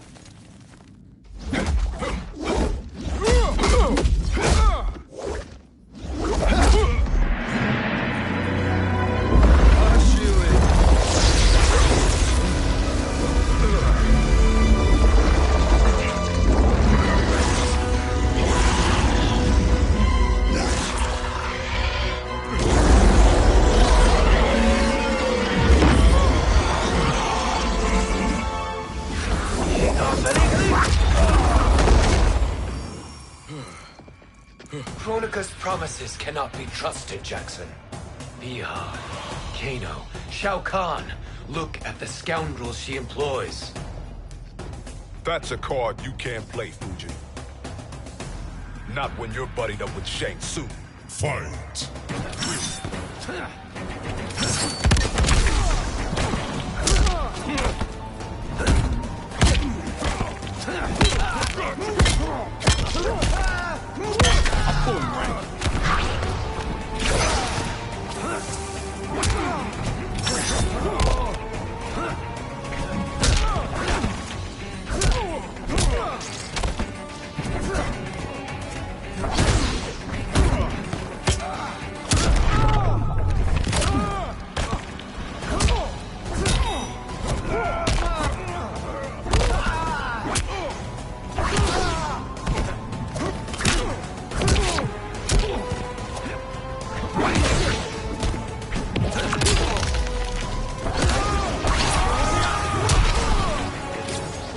Kronika's promises cannot be trusted, Jackson. Bihar, Kano, Shao Kahn. Look at the scoundrels she employs. That's a card you can't play, Fujin. Not when you're buddied up with Shang Tsung. Fight!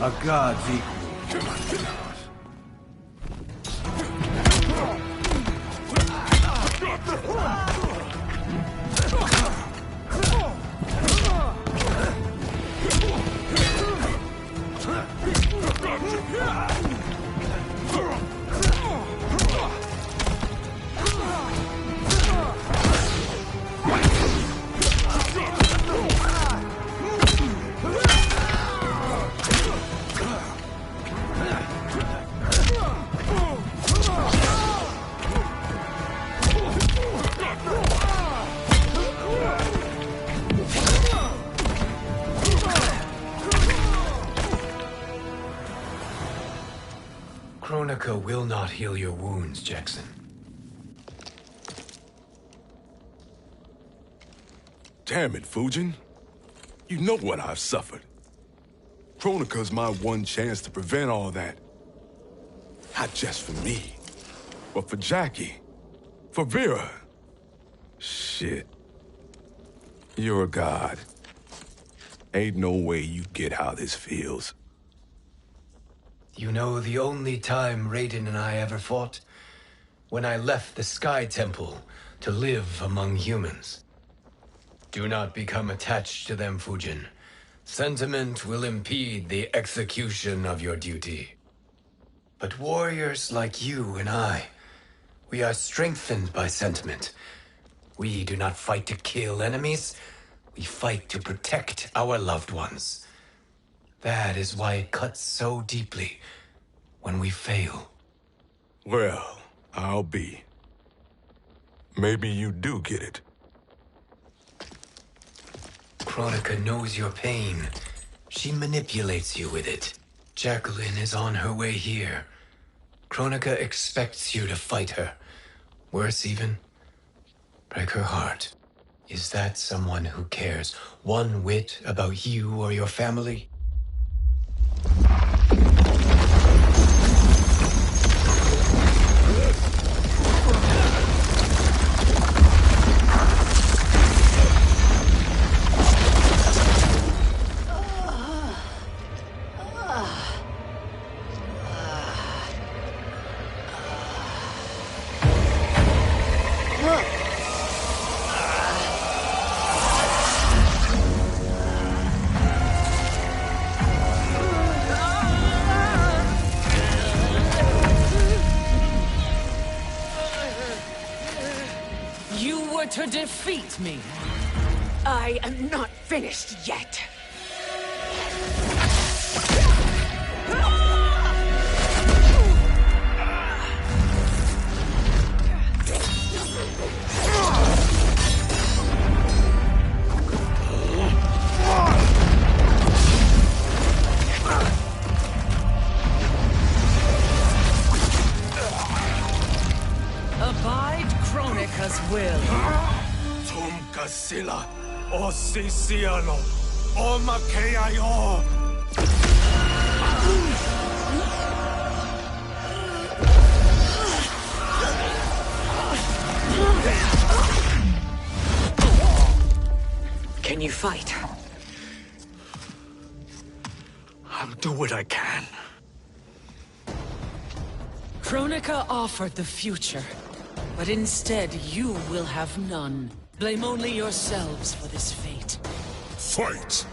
A god's equal to us. Kronika will not heal your wounds, Jackson. Damn it, Fujin. You know what I've suffered. Kronika's my one chance to prevent all that. Not just for me, but for Jackie, for Vera. Shit. You're a god. Ain't no way you get how this feels. You know the only time Raiden and I ever fought? When I left the Sky Temple to live among humans. Do not become attached to them, Fujin. Sentiment will impede the execution of your duty. But warriors like you and I, we are strengthened by sentiment. We do not fight to kill enemies. We fight to protect our loved ones. That is why it cuts so deeply when we fail. Well, I'll be. Maybe you do get it. Kronika knows your pain. She manipulates you with it. Jacqueline is on her way here. Kronika expects you to fight her. Worse even, break her heart. Is that someone who cares one whit about you or your family? To defeat me. I am not finished yet. Abide Kronika's will. Sila, o Siciano, o Makeayo. Can you fight? I'll do what I can. Kronika offered the future, but instead you will have none. Blame only yourselves for this fate. Fight!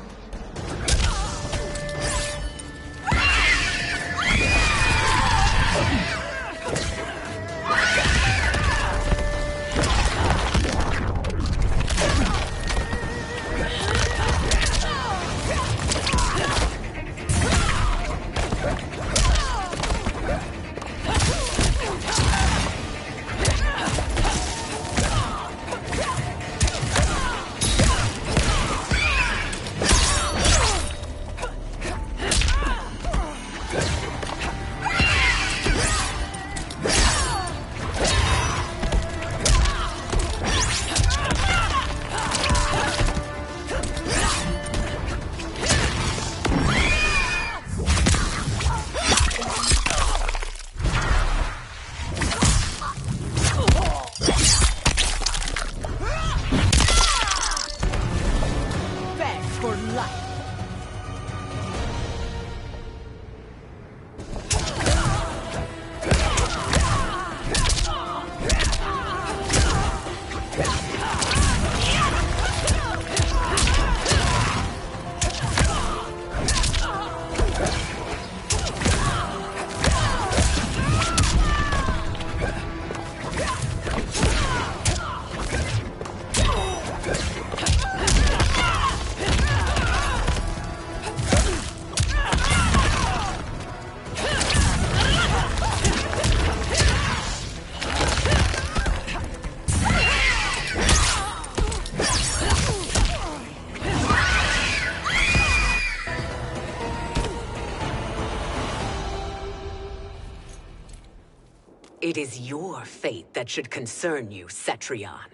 It is your fate that should concern you, Cetrion.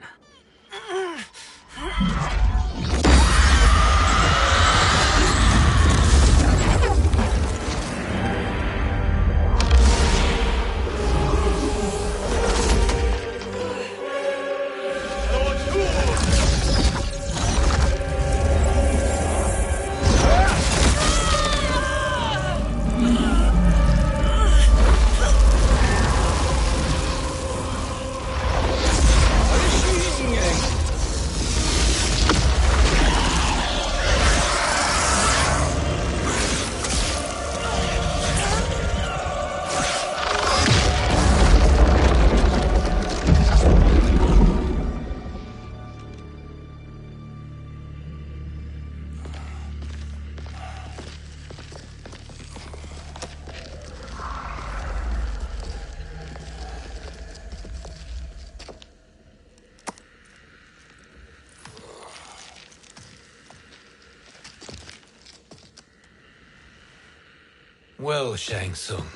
Well, Shang Tsung,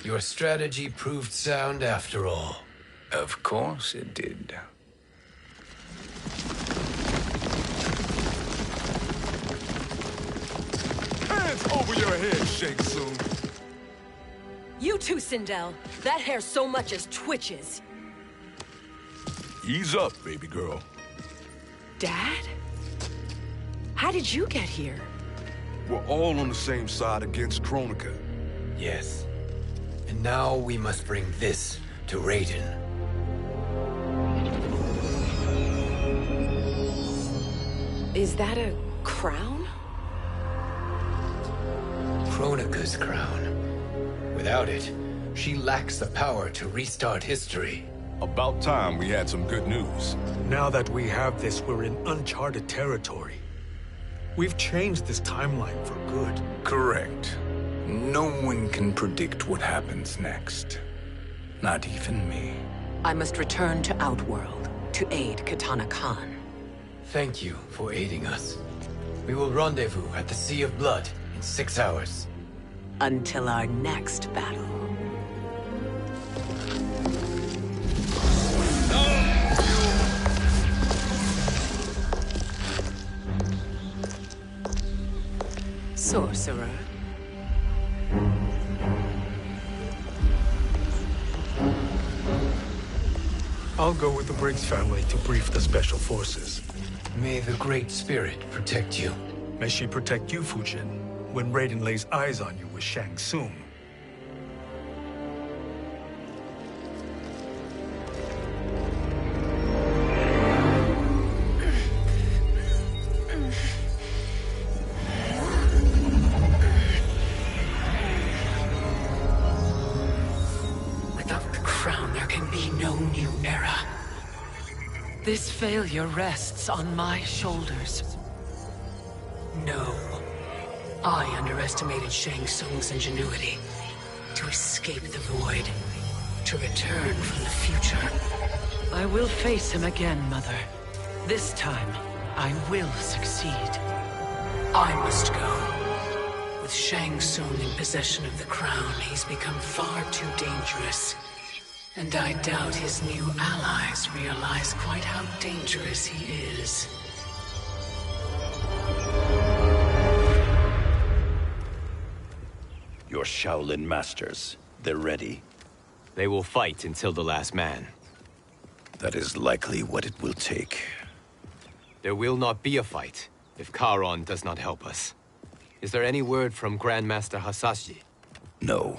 your strategy proved sound after all. Of course it did. Hands over your head, Shang Tsung. You too, Sindel. That hair so much as twitches. Ease up, baby girl. Dad? How did you get here? We're all on the same side against Kronika. Yes. And now we must bring this to Raiden. Is that a crown? Kronika's crown. Without it, she lacks the power to restart history. About time we had some good news. Now that we have this, we're in uncharted territory. We've changed this timeline for good. Correct. No one can predict what happens next. Not even me. I must return to Outworld to aid Katana Khan. Thank you for aiding us. We will rendezvous at the Sea of Blood in 6 hours. Until our next battle. Sorcerer. I'll go with the Briggs family to brief the Special Forces. May the Great Spirit protect you. May she protect you, Fujin, when Raiden lays eyes on you with Shang Tsung. This failure rests on my shoulders. No. I underestimated Shang Tsung's ingenuity. To escape the void. To return from the future. I will face him again, Mother. This time, I will succeed. I must go. With Shang Tsung in possession of the crown, he's become far too dangerous. And I doubt his new allies realize quite how dangerous he is. Your Shaolin masters, they're ready. They will fight until the last man. That is likely what it will take. There will not be a fight if Charon does not help us. Is there any word from Grandmaster Hasashi? No.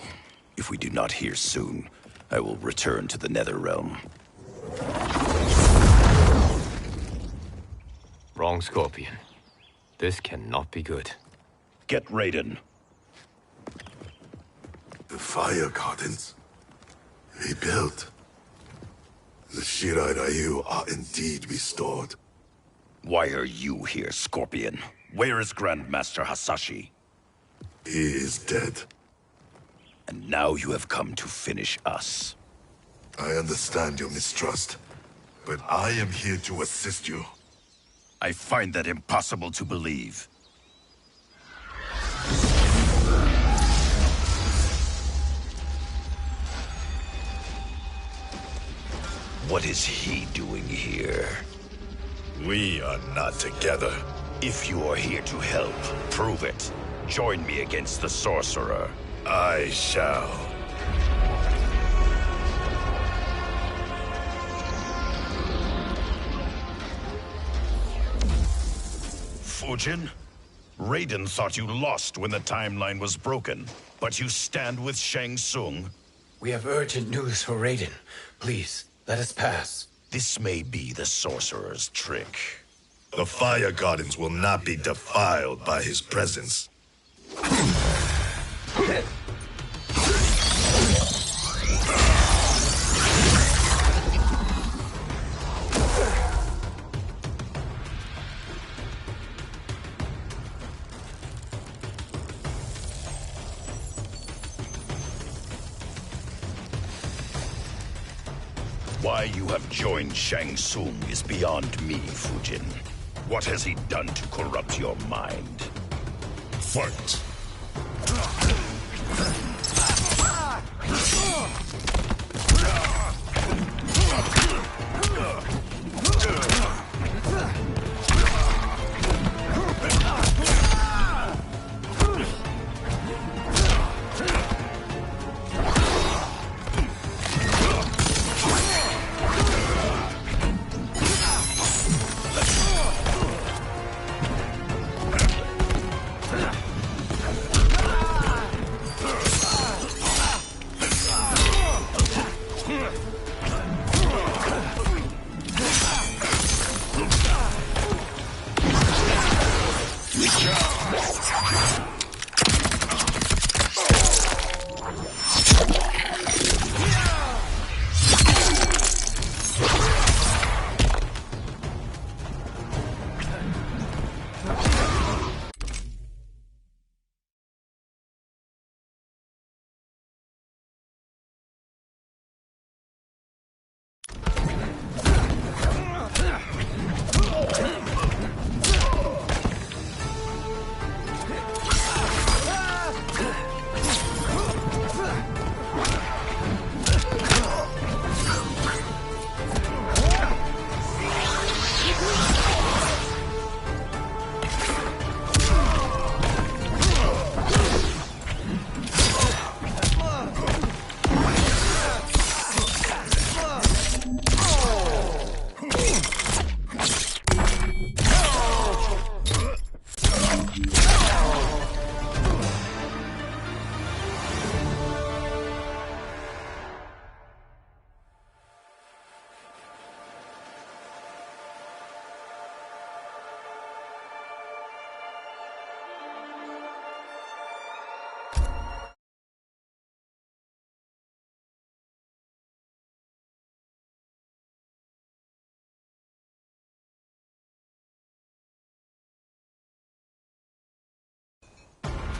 If we do not hear soon, I will return to the Netherrealm. wrong, Scorpion. This cannot be good. Get Raiden. The Fire Gardens. Rebuilt. The Shirai Ryu are indeed restored. Why are you here, Scorpion? Where is Grandmaster Hasashi? He is dead. And now you have come to finish us. I understand your mistrust, but I am here to assist you. I find that impossible to believe. What is he doing here? We are not together. If you are here to help, prove it. Join me against the Sorcerer. I shall. Fujin? Raiden thought you lost when the timeline was broken, but you stand with Shang Tsung. We have urgent news for Raiden. Please, let us pass. This may be the Sorcerer's trick. The Fire Gardens will not be defiled by his presence. Why you have joined Shang Tsung is beyond me, Fujin. What has he done to corrupt your mind? Fight!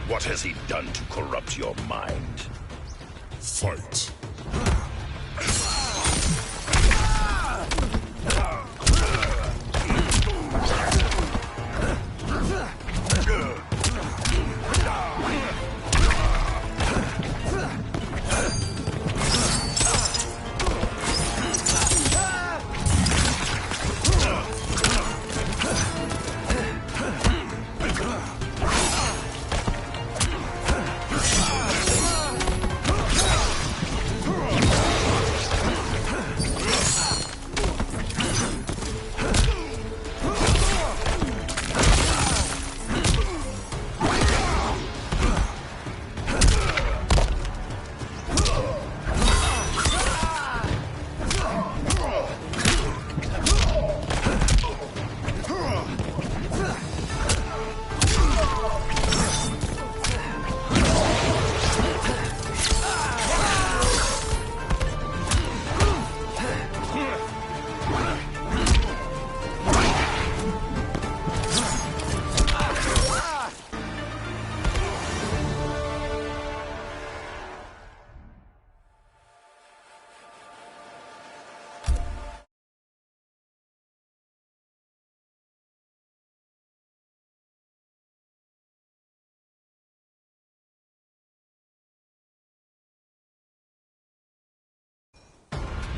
What has he done to corrupt your mind? Fight!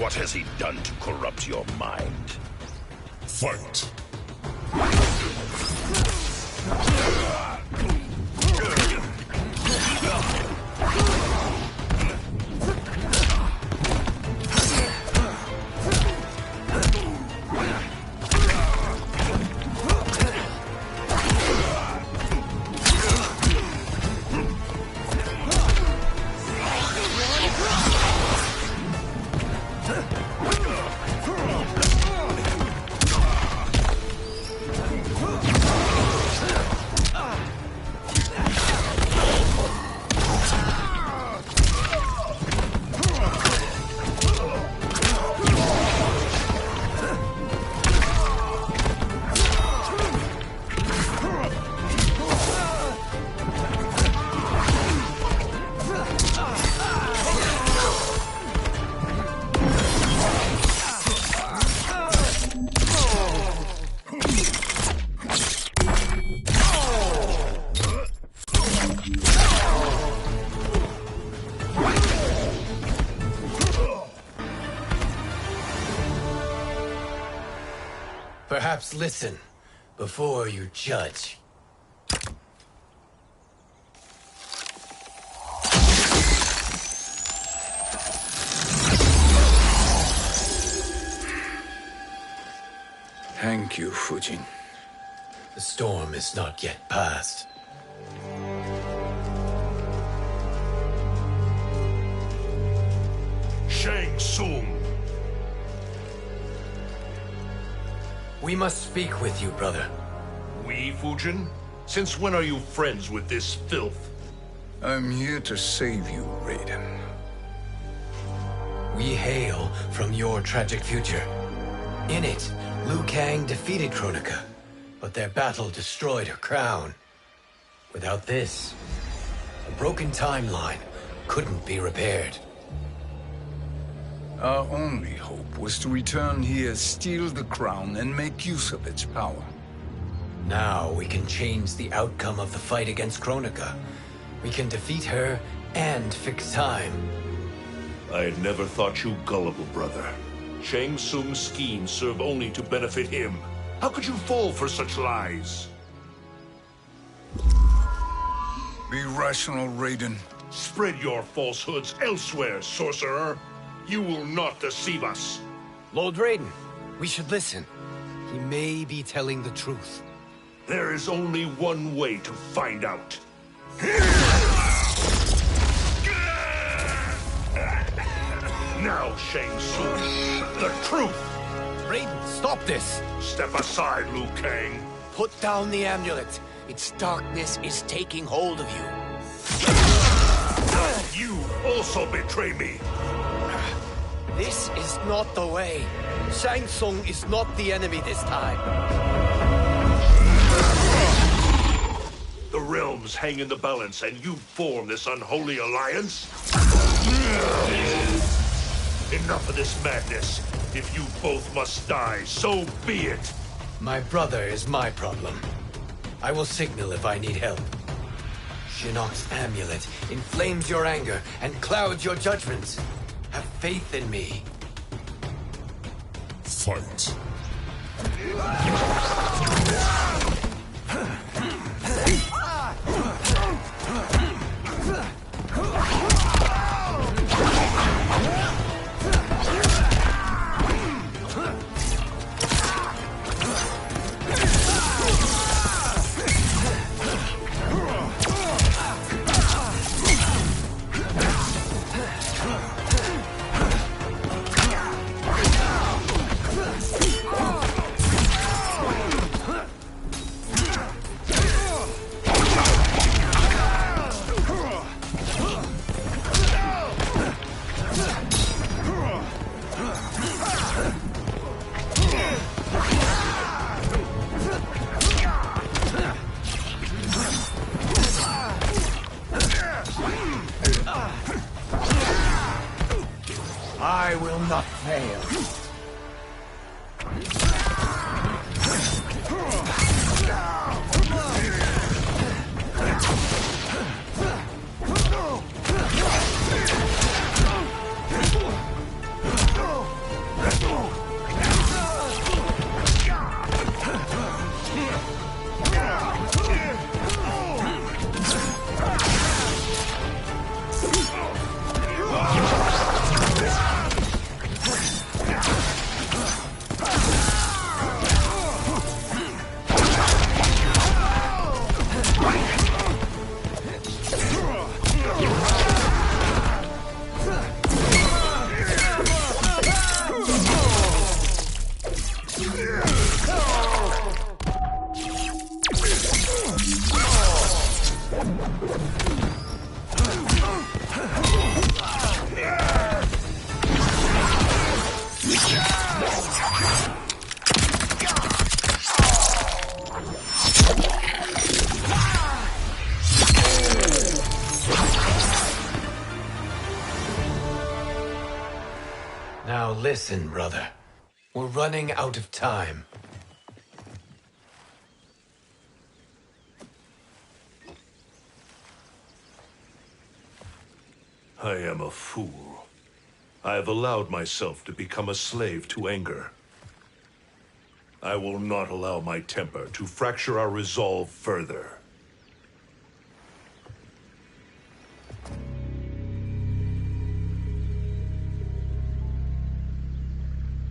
What has he done to corrupt your mind? Fight! Perhaps listen before you judge. Thank you, Fujin. The storm is not yet past. Shang Tsung! We must speak with you, brother. We, Fujin? Since when are you friends with this filth? I'm here to save you, Raiden. We hail from your tragic future. In it, Liu Kang defeated Kronika, but their battle destroyed her crown. Without this, a broken timeline couldn't be repaired. Our only hope was to return here, steal the crown, and make use of its power. Now we can change the outcome of the fight against Kronika. We can defeat her and fix time. I had never thought you gullible, brother. Shang Tsung's schemes serve only to benefit him. How could you fall for such lies? Be rational, Raiden. Spread your falsehoods elsewhere, sorcerer. You will not deceive us. Lord Raiden, we should listen. He may be telling the truth. There is only one way to find out. Now, Shang Tsung, the truth! Raiden, stop this! Step aside, Liu Kang. Put down the amulet. Its darkness is taking hold of you. You also betray me. This is not the way. Shang Tsung is not the enemy this time. The realms hang in the balance, and you form this unholy alliance? Enough of this madness. If you both must die, so be it. My brother is my problem. I will signal if I need help. Shinnok's amulet inflames your anger and clouds your judgments. Have faith in me. Fight. I will not fail. Now listen, brother. We're running out of time. I am a fool. I have allowed myself to become a slave to anger. I will not allow my temper to fracture our resolve further.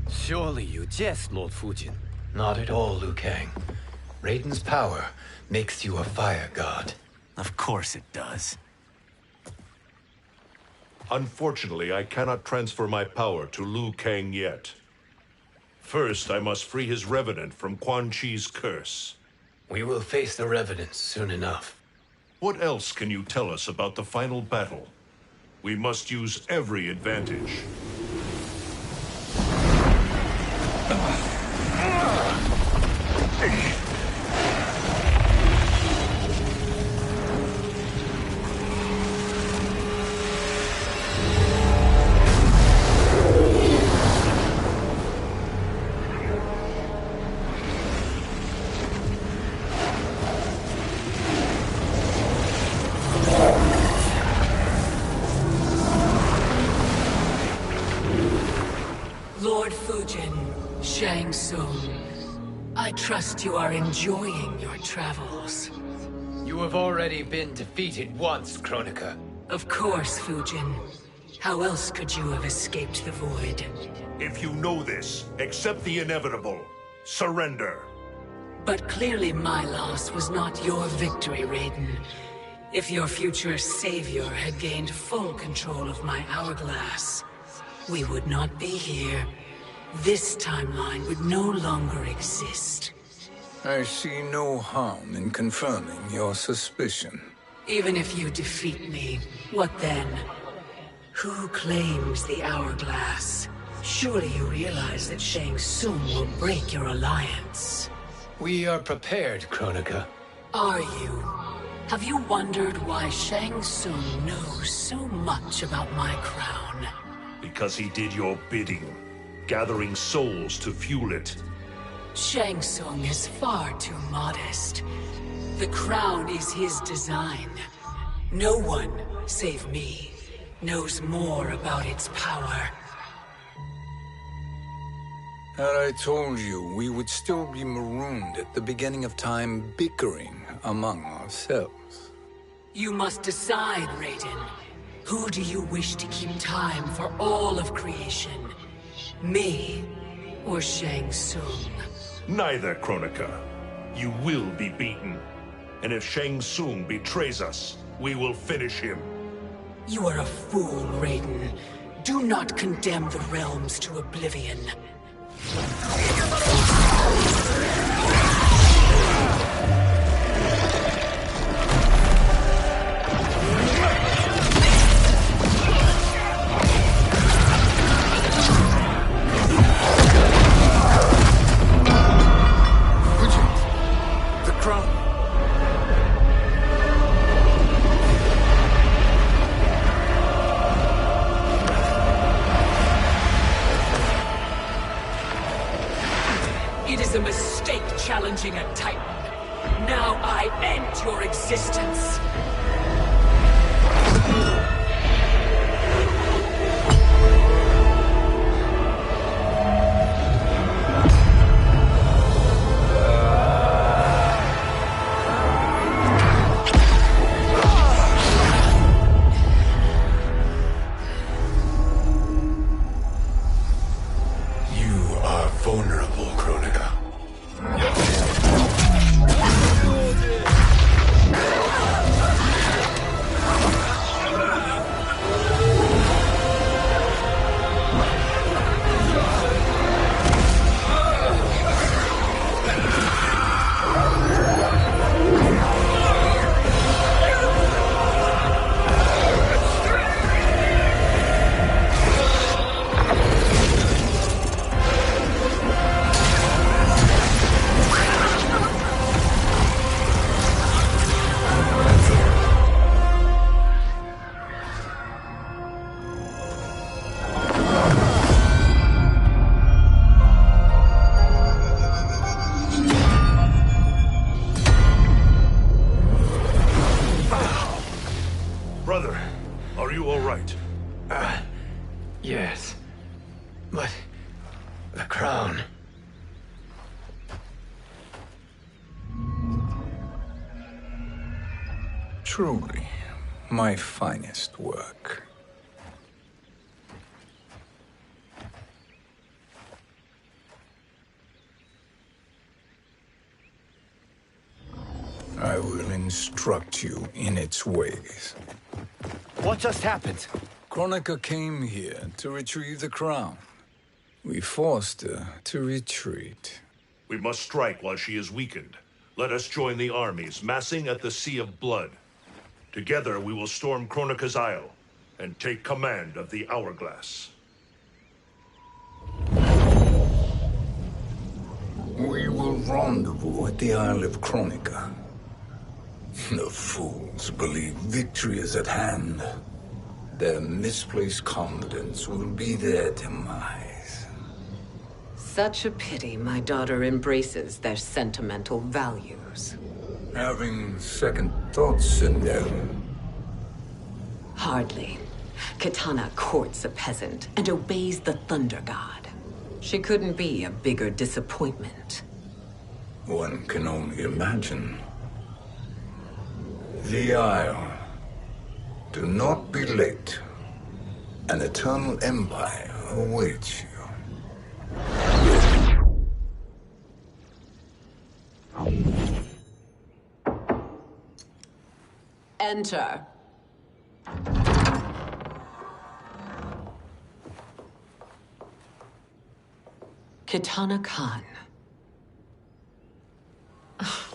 Surely you jest, Lord Fujin. Not at all, Liu Kang. Raiden's power makes you a fire god. Of course it does. Unfortunately, I cannot transfer my power to Liu Kang yet. First, I must free his revenant from Quan Chi's curse. We will face the revenants soon enough. What else can you tell us about the final battle? We must use every advantage. Lord Fujin, Shang Tsung, I trust you are enjoying your travels. You have already been defeated once, Kronika. Of course, Fujin. How else could you have escaped the void? If you know this, accept the inevitable. Surrender. But clearly my loss was not your victory, Raiden. If your future savior had gained full control of my hourglass, we would not be here. This timeline would no longer exist. I see no harm in confirming your suspicion. Even if you defeat me, what then? Who claims the hourglass? Surely you realize that Shang Tsung will break your alliance. We are prepared, Kronika. Are you? Have you wondered why Shang Tsung knows so much about my crown? Because he did your bidding, gathering souls to fuel it. Shang Tsung is far too modest. The crown is his design. No one, save me, knows more about its power. Had I told you, we would still be marooned at the beginning of time, bickering among ourselves. You must decide, Raiden. Who do you wish to keep time for all of creation? Me or Shang Tsung? Neither, Kronika. You will be beaten. And if Shang Tsung betrays us, we will finish him. You are a fool, Raiden. Do not condemn the realms to oblivion. The crown. It is a mistake challenging a Titan. Now I end your existence. You are vulnerable, Kronika. Truly, my finest work. I will instruct you in its ways. What just happened? Kronika came here to retrieve the crown. We forced her to retreat. We must strike while she is weakened. Let us join the armies, massing at the Sea of Blood. Together we will storm Kronika's Isle and take command of the Hourglass. We will rendezvous at the Isle of Kronika. The fools believe victory is at hand. Their misplaced confidence will be their demise. Such a pity my daughter embraces their sentimental values. Having second thoughts in them. Hardly. Kitana courts a peasant and obeys the Thunder God. She couldn't be a bigger disappointment. One can only imagine. The Isle. Do not be late. An eternal empire awaits you. Enter. Kitana Khan.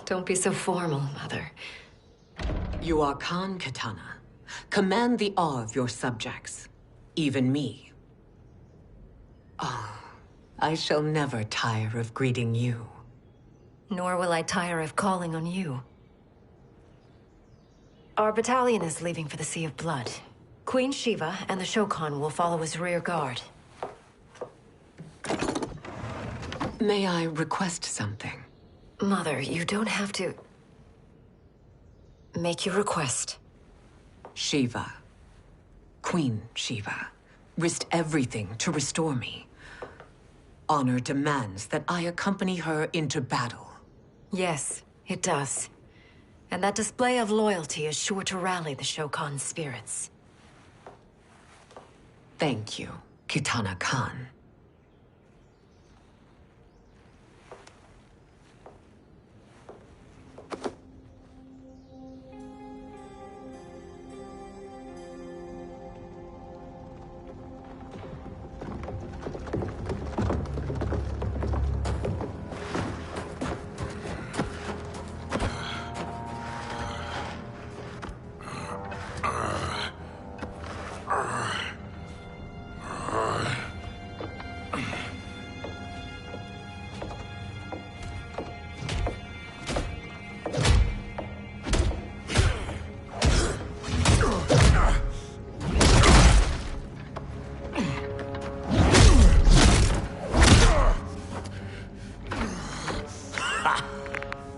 Don't be so formal, Mother. You are Khan Kitana. Command the awe of your subjects, even me. Oh, I shall never tire of greeting you. Nor will I tire of calling on you. Our battalion is leaving for the Sea of Blood. Queen Shiva and the Shokan will follow as rear guard. May I request something? Mother, you don't have to... Make your request. Shiva, Queen Shiva, risked everything to restore me. Honor demands that I accompany her into battle. Yes, it does. And that display of loyalty is sure to rally the Shokan's spirits. Thank you, Kitana Khan.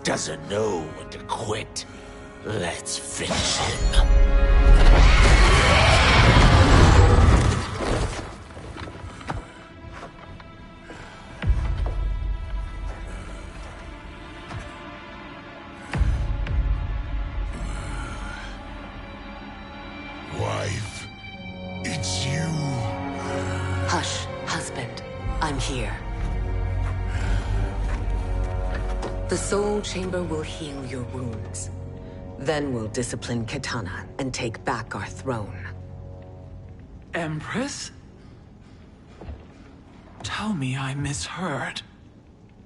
Doesn't know when to quit. Let's finish him. Wife, it's you. Hush, husband. I'm here. The Soul Chamber will heal your wounds. Then we'll discipline Kitana and take back our throne. Empress? Tell me I misheard.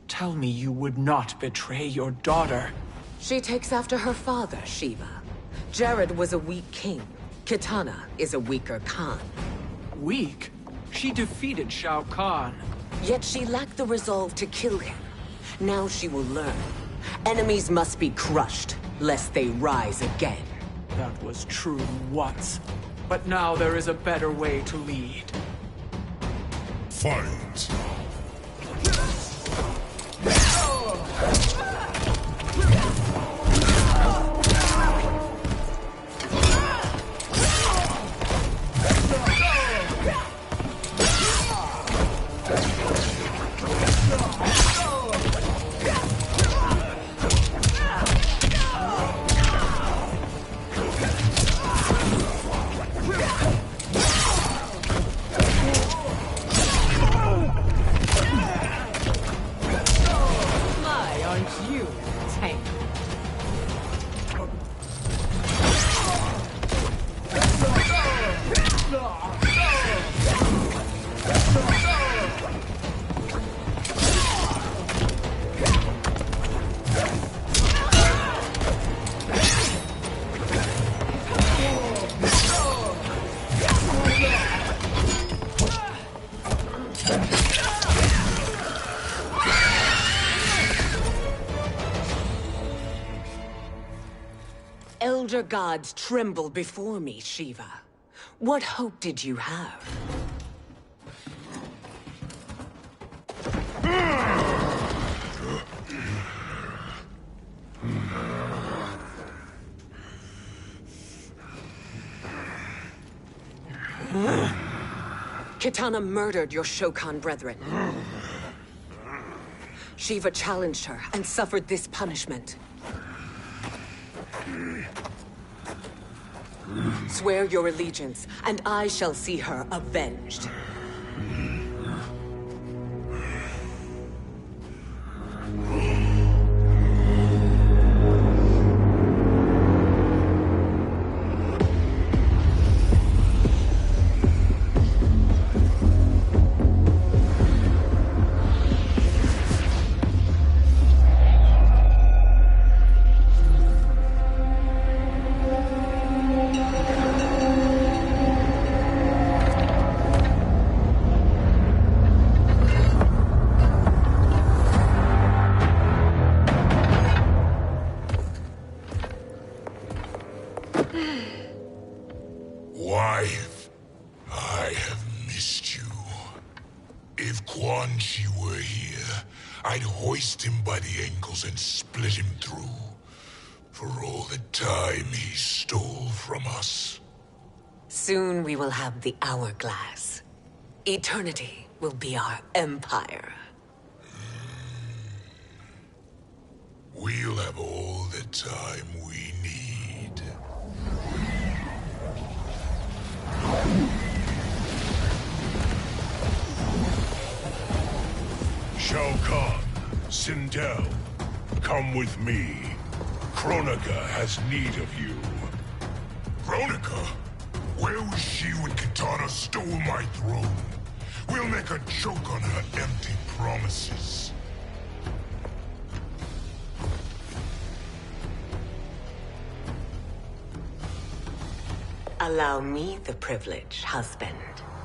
Tell me you would not betray your daughter. She takes after her father, Shiva. Jared was a weak king. Kitana is a weaker Khan. Weak? She defeated Shao Kahn. Yet she lacked the resolve to kill him. Now she will learn. Enemies must be crushed, lest they rise again. That was true once. But now there is a better way to lead. Fight. You tank. Elder gods tremble before me, Shiva. What hope did you have? Kitana murdered your Shokan brethren. Shiva challenged her and suffered this punishment. Swear your allegiance, and I shall see her avenged. Wife, I have missed you. If Quan Chi were here, I'd hoist him by the ankles and split him through. For all the time he stole from us. Soon we will have the hourglass. Eternity will be our empire. We'll have all the time we need. Shao Kahn, Sindel, come with me. Kronika has need of you. Kronika? Where was she when Kitana stole my throne? We'll make a joke on her empty promises. Allow me the privilege, husband.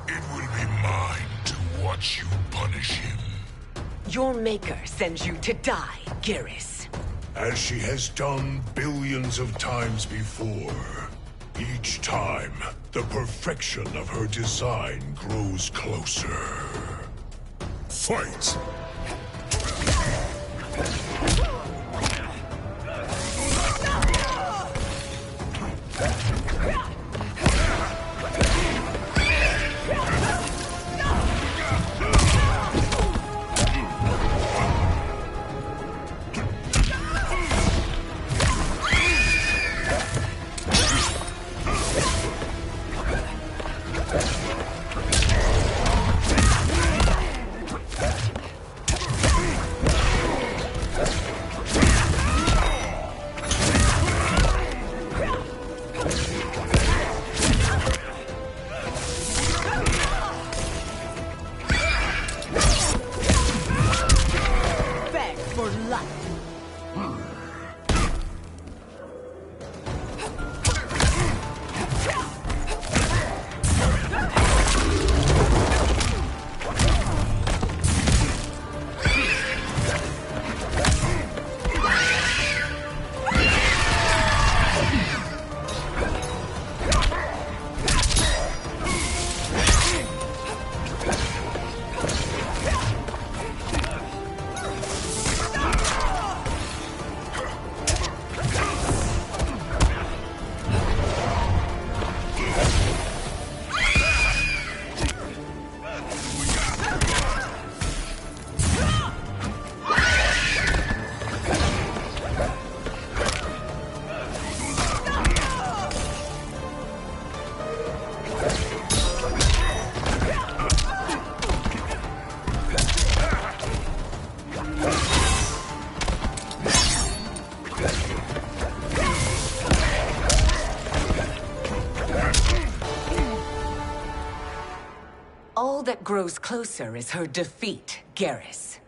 It will be mine to watch you punish him. Your maker sends you to die, Geras. As she has done billions of times before. Each time, the perfection of her design grows closer. Fight! All that grows closer is her defeat, Garrus.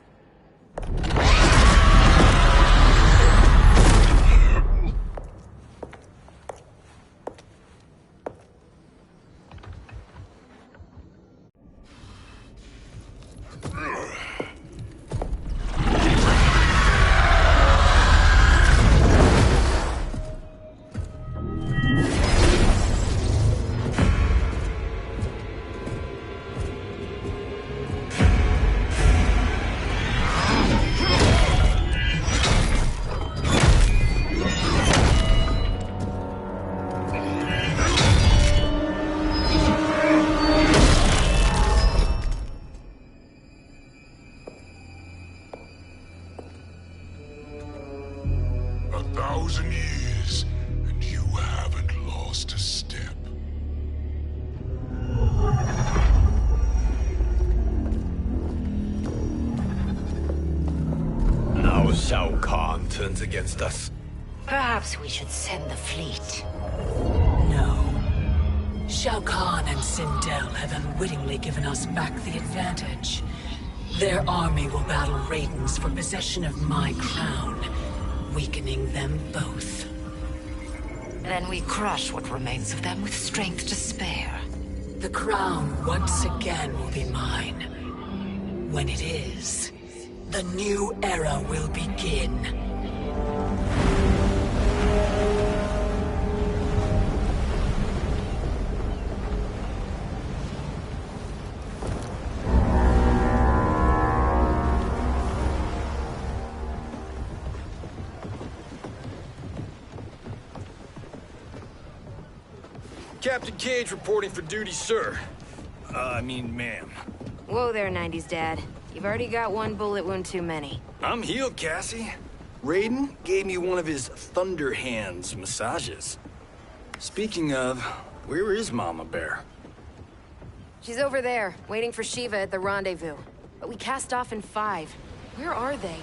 Turns against us. Perhaps we should send the fleet. No. Shao Kahn and Sindel have unwittingly given us back the advantage. Their army will battle Raidens for possession of my crown, weakening them both. Then we crush what remains of them with strength to spare. The crown once again will be mine. When it is, the new era will begin. Captain Cage reporting for duty, sir. Ma'am. Whoa there, 90s Dad. You've already got one bullet wound too many. I'm healed, Cassie. Raiden gave me one of his Thunder Hands massages. Speaking of, where is Mama Bear? She's over there, waiting for Shiva at the rendezvous. But we cast off in 5. Where are they?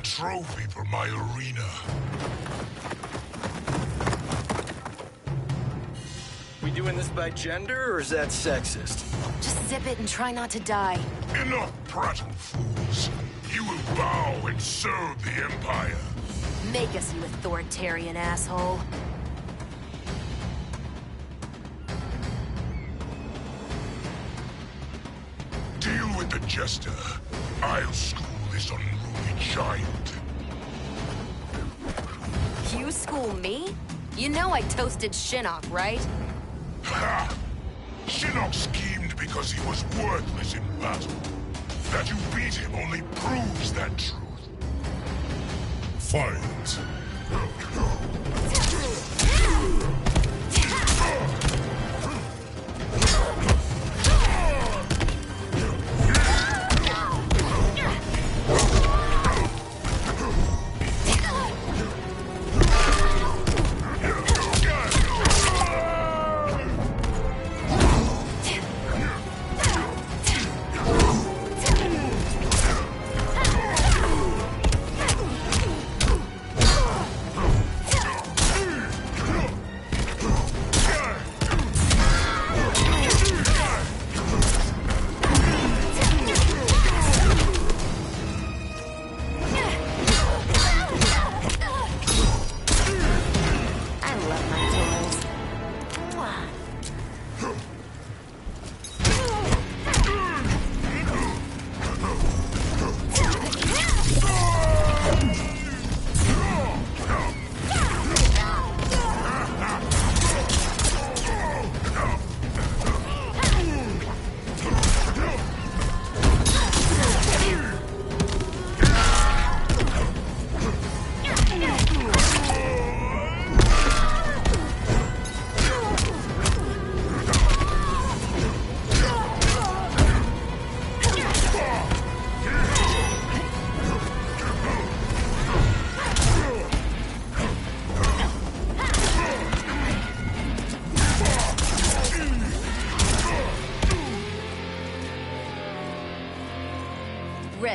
Trophy for my arena. We doing this by gender, or is that sexist? Just zip it and try not to die. Enough prattle, fools. You will bow and serve the Empire. Make us, you authoritarian asshole. Deal with the Jester. I'll school this unruly child. You school me? You know I toasted Shinnok, right? Ha! Shinnok schemed because he was worthless in battle. That you beat him only proves that truth. Fight!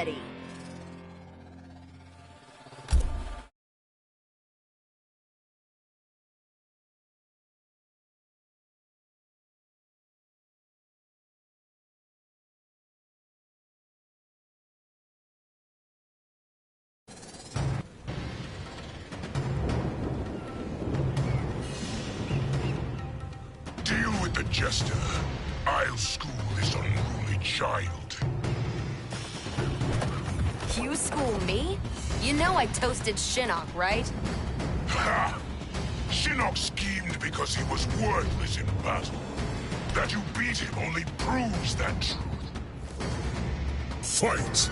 ready. Deal with the jester. I'll school this unruly child. You school me? You know I toasted Shinnok, right? Ha! Shinnok schemed because he was worthless in battle. That you beat him only proves that truth. Fight!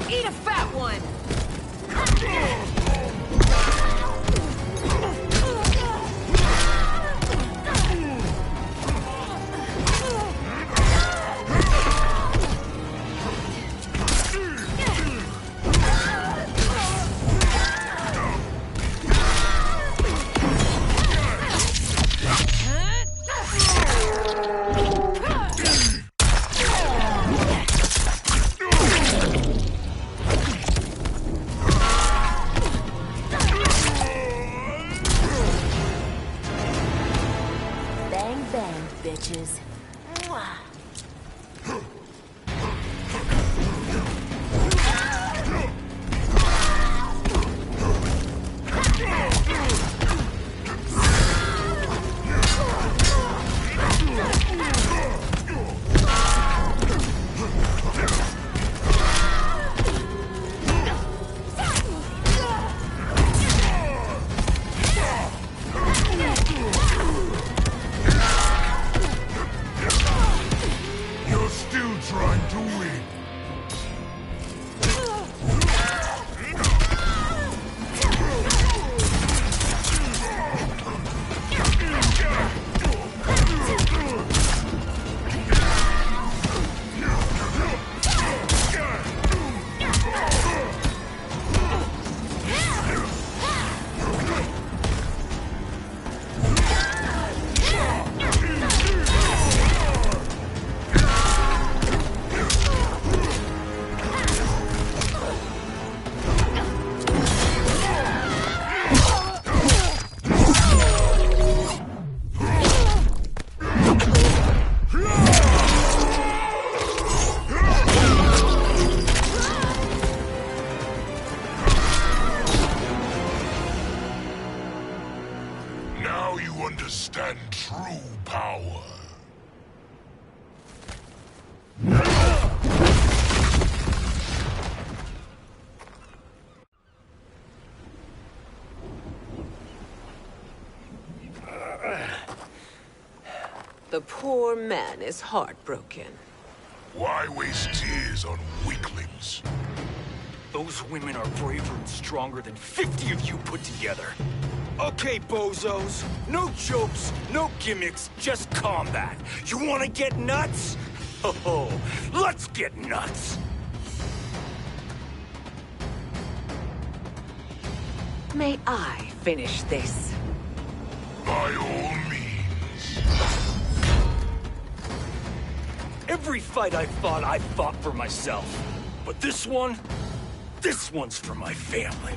Eat a fat one! Bang, bang, bitches. Mwah. You're still trying to win. Now you understand true power. The poor man is heartbroken. Why waste tears on weaklings? Those women are braver and stronger than 50 of you put together. Okay, bozos. No jokes, no gimmicks, just combat. You wanna get nuts? Oh, let's get nuts! May I finish this? By all means. Every fight I fought for myself. But this one's for my family.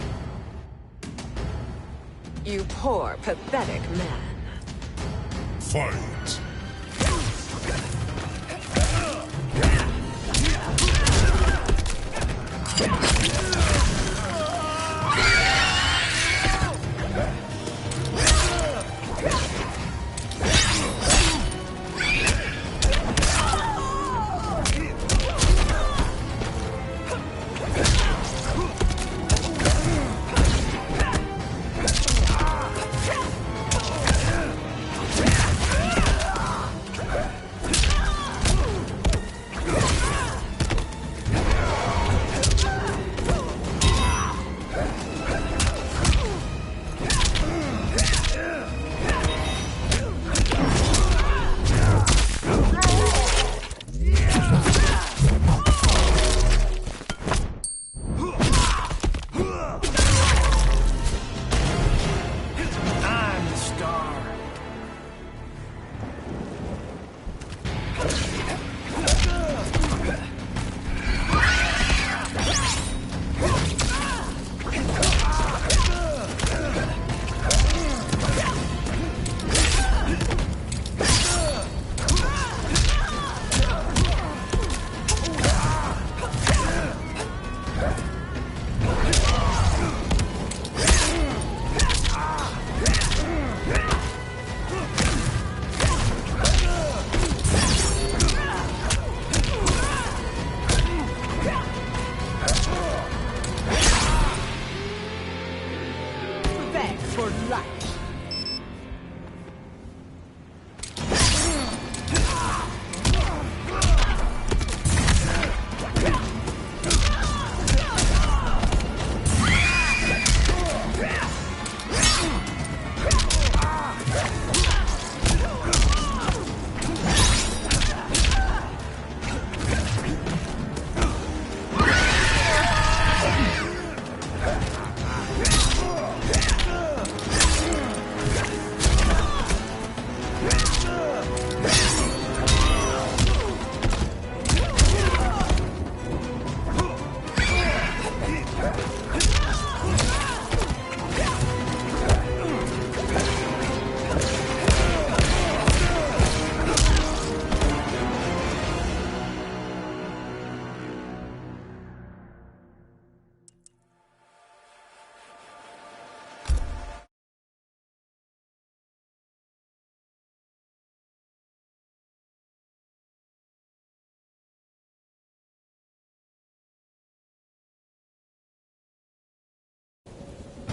You poor, pathetic man. Fight.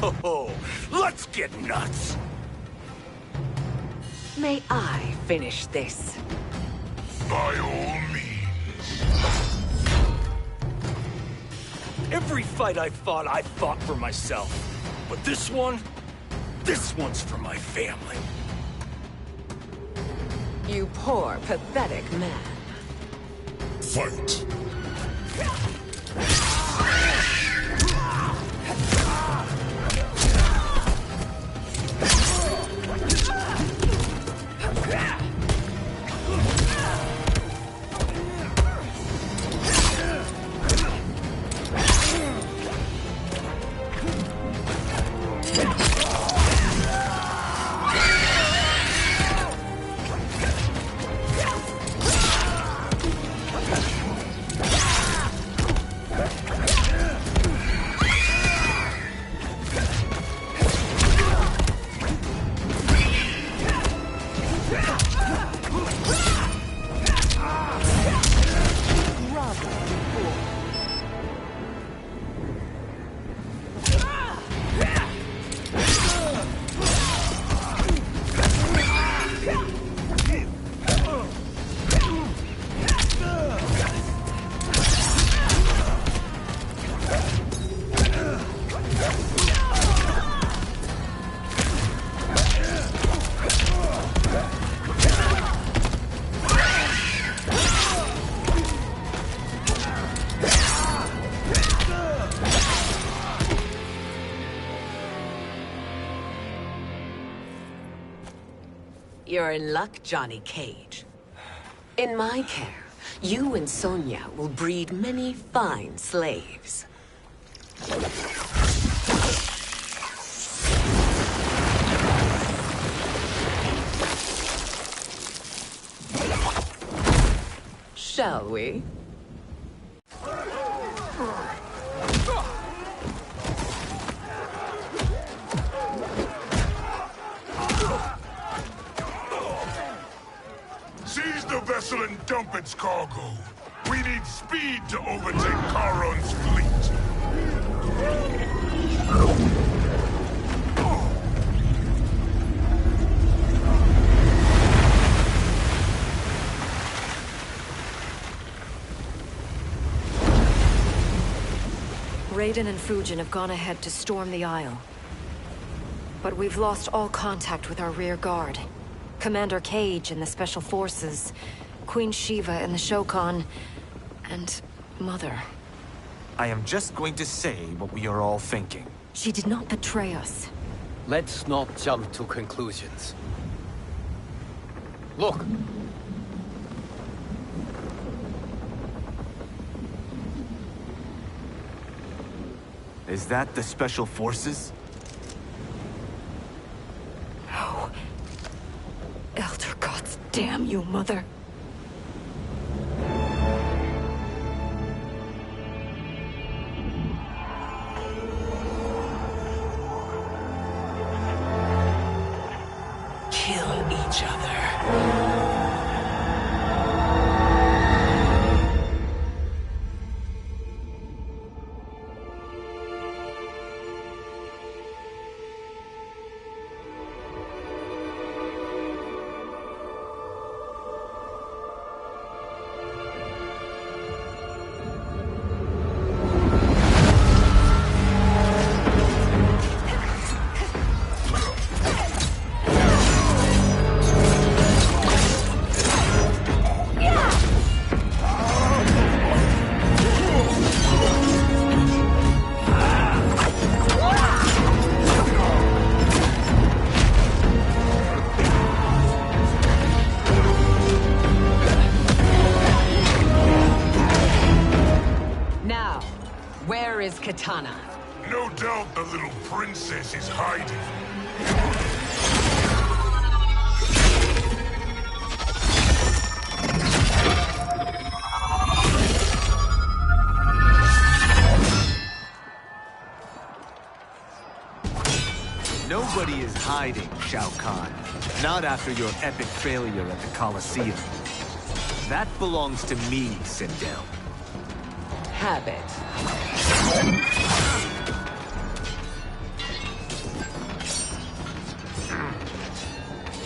Oh, let's get nuts! May I finish this? By all means. Every fight I fought for myself. But this one's for my family. You poor, pathetic man. Fight. You're in luck, Johnny Cage. In my care, you and Sonia will breed many fine slaves. Shall we? Seize the vessel and dump its cargo. We need speed to overtake Charon's fleet. Raiden and Fujin have gone ahead to storm the Isle. But we've lost all contact with our rear guard. Commander Cage and the Special Forces, Queen Shiva and the Shokan, and Mother. I am just going to say what we are all thinking. She did not betray us. Let's not jump to conclusions. Look! Is that the Special Forces? No. Elder gods, damn you, Mother. Kill each other. Katana. No doubt the little princess is hiding. Nobody is hiding, Shao Kahn. Not after your epic failure at the Colosseum. That belongs to me, Sindel. Have it.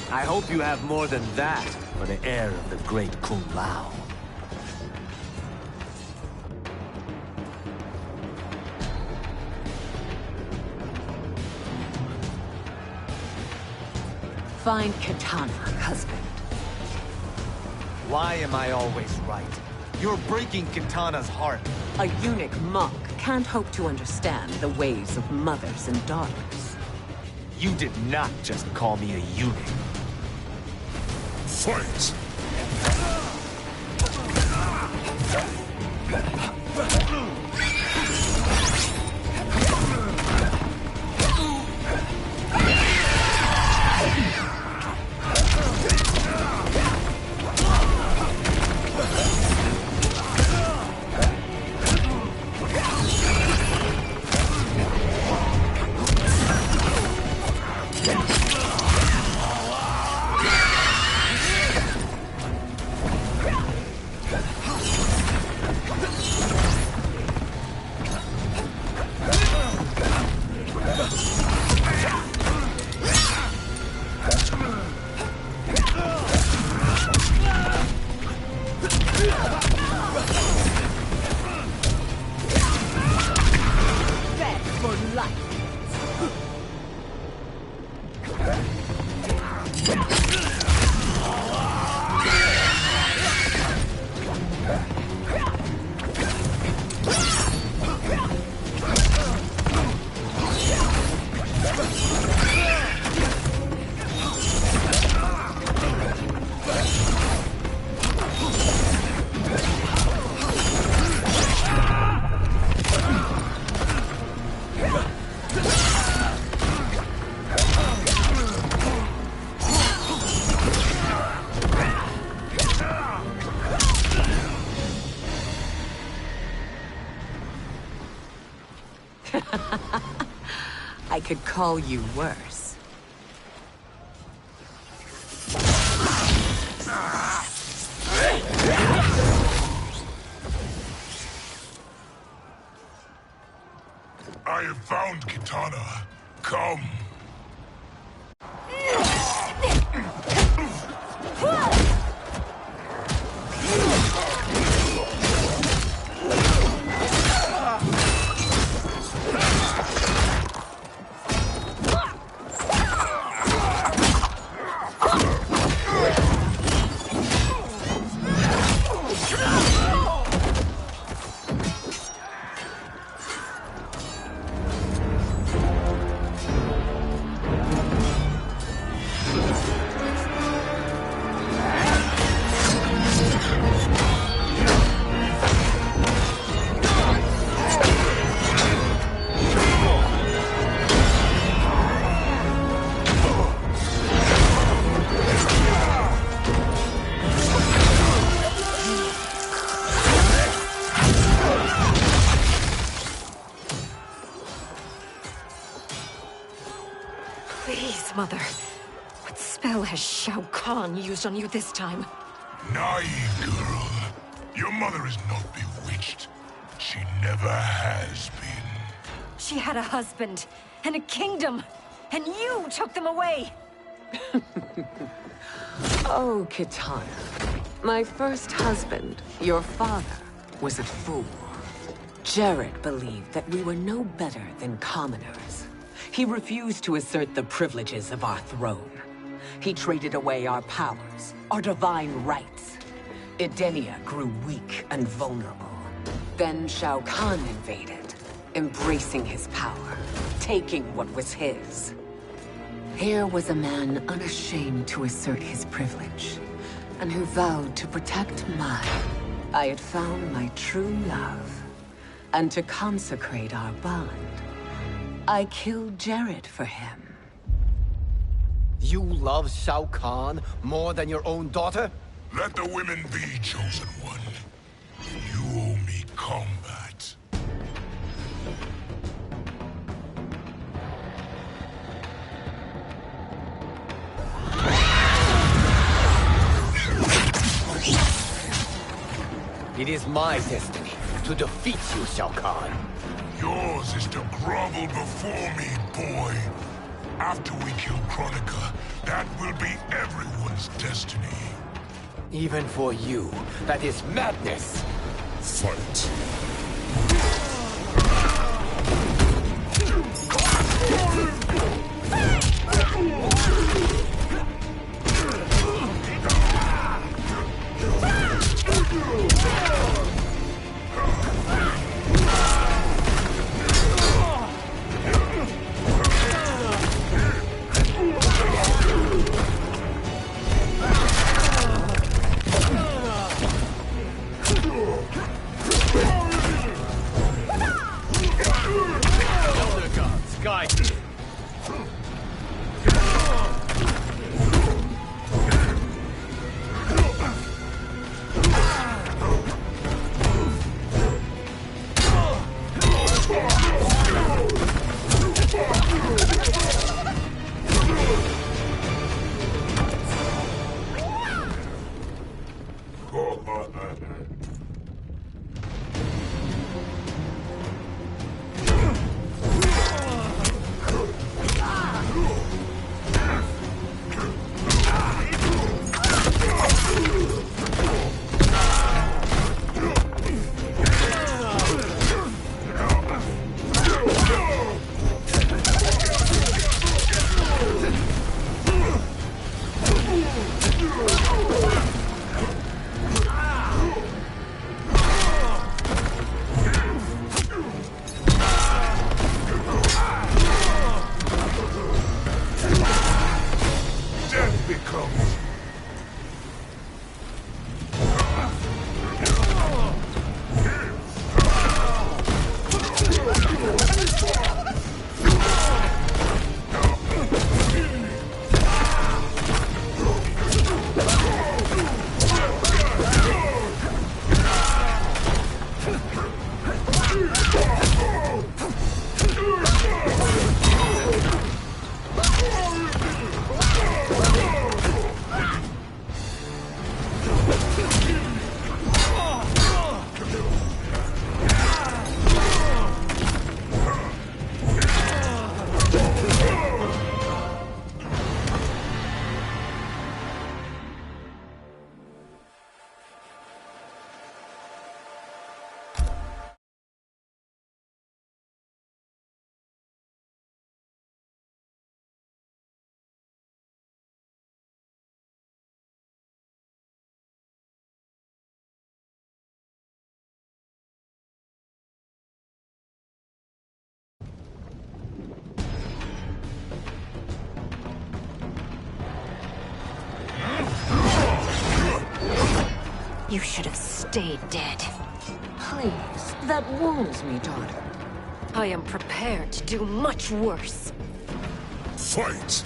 I hope you have more than that for the heir of the great Kung Lao. Find Kitana, husband. Why am I always right? You're breaking Kitana's heart. A eunuch monk can't hope to understand the ways of mothers and daughters. You did not just call me a eunuch. Fight! I could call you worse. I have found Kitana. Come. Please, Mother. What spell has Shao Kahn used on you this time? Naive girl. Your mother is not bewitched. She never has been. She had a husband and a kingdom, and you took them away! Oh, Kitana. My first husband, your father, was a fool. Jared believed that we were no better than commoners. He refused to assert the privileges of our throne. He traded away our powers, our divine rights. Edenia grew weak and vulnerable. Then Shao Kahn invaded, embracing his power, taking what was his. Here was a man unashamed to assert his privilege, and who vowed to protect mine. I had found my true love, and to consecrate our bond, I killed Jared for him. You love Shao Kahn more than your own daughter? Let the women be, chosen one. You owe me combat. It is my destiny to defeat you, Shao Kahn. Yours is to grovel before me, boy. After we kill Kronika, that will be everyone's destiny. Even for you, that is madness. Fight. You should have stayed dead. Please, that wounds me, daughter. I am prepared to do much worse. Fight!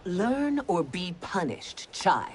Learn or be punished, child.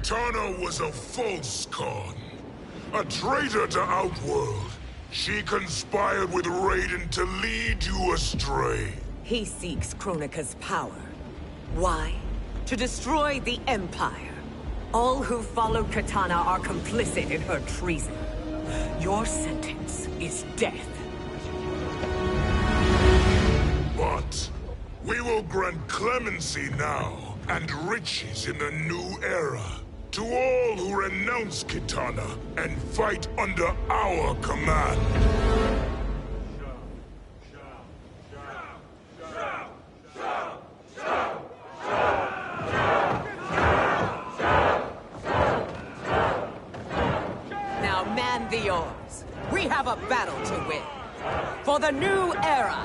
Kitana was a false Khan. A traitor to Outworld. She conspired with Raiden to lead you astray. He seeks Kronika's power. Why? To destroy the Empire. All who follow Kitana are complicit in her treason. Your sentence is death. But we will grant clemency now and riches in the new era to all who renounce Kitana and fight under our command. Now man the oars. We have a battle to win. For the new era.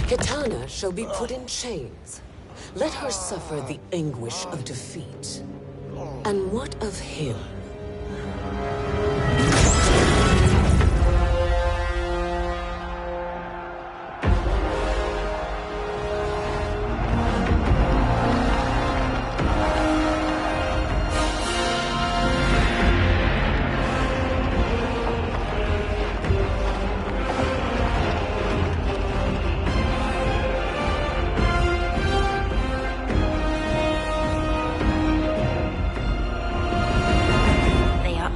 Kitana shall be put in chains. Let her suffer the anguish of defeat. And what of him?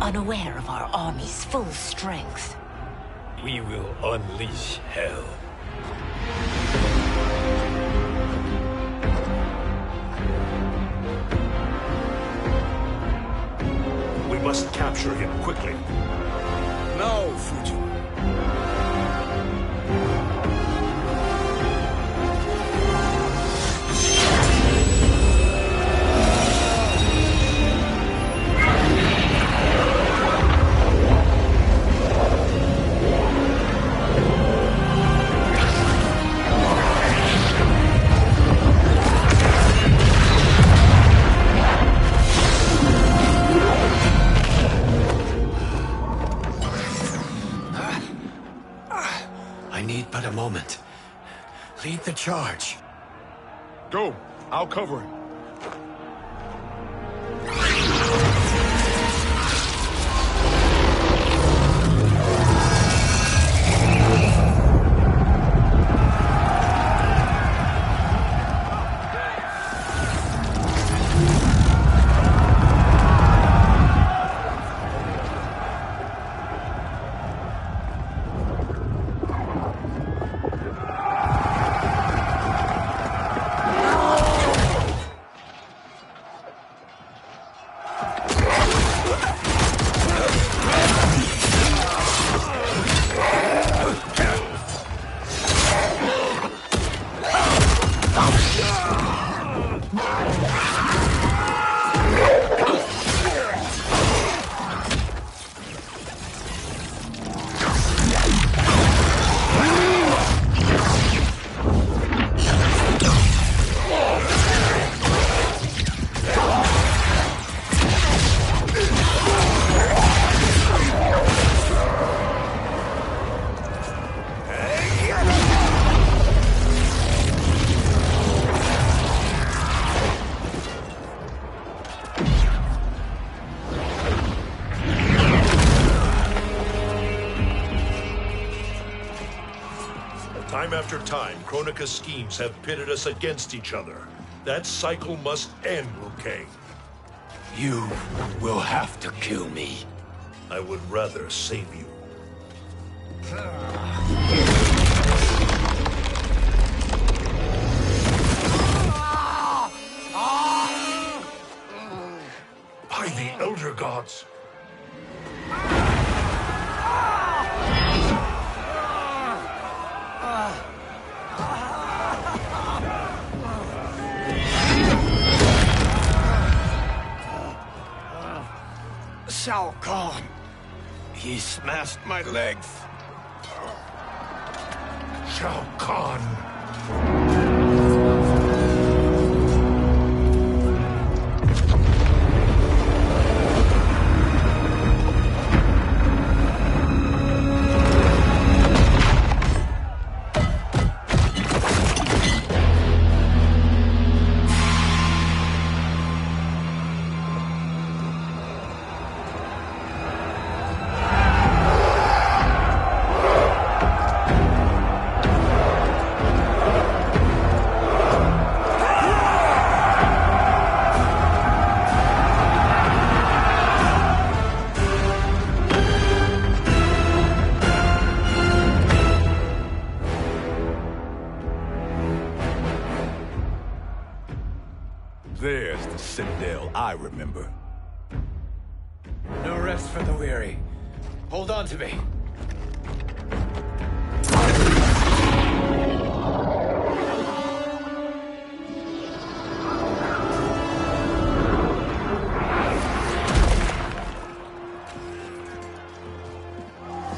Unaware of our army's full strength. We will unleash hell. We must capture him quickly. No, Fujin. I need but a moment. Lead the charge. Go. I'll cover him. Time after time, Kronika's schemes have pitted us against each other. That cycle must end, Liu Kang. You will have to kill me. I would rather save you. By the Elder Gods! Shao Kahn, He smashed my legs. Shao Kahn. There's the Citadel I remember. No rest for the weary. Hold on to me.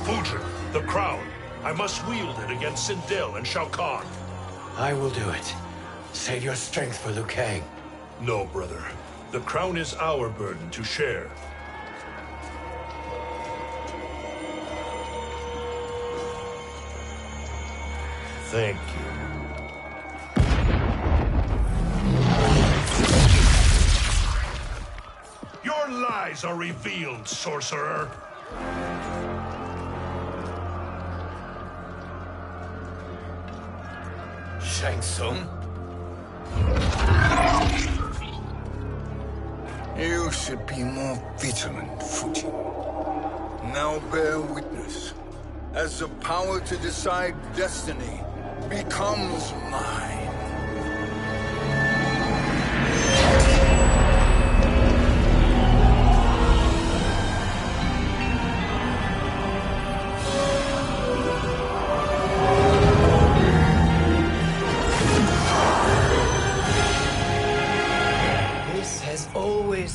Fujin, the crown. I must wield it against Sindel and Shao Kahn. I will do it. Save your strength for Liu Kang. No, brother. The crown is our burden to share. Thank you. Your lies are revealed, sorcerer. Shang Tsung? You should be more vigilant, Fujin. Now bear witness, as the power to decide destiny becomes mine.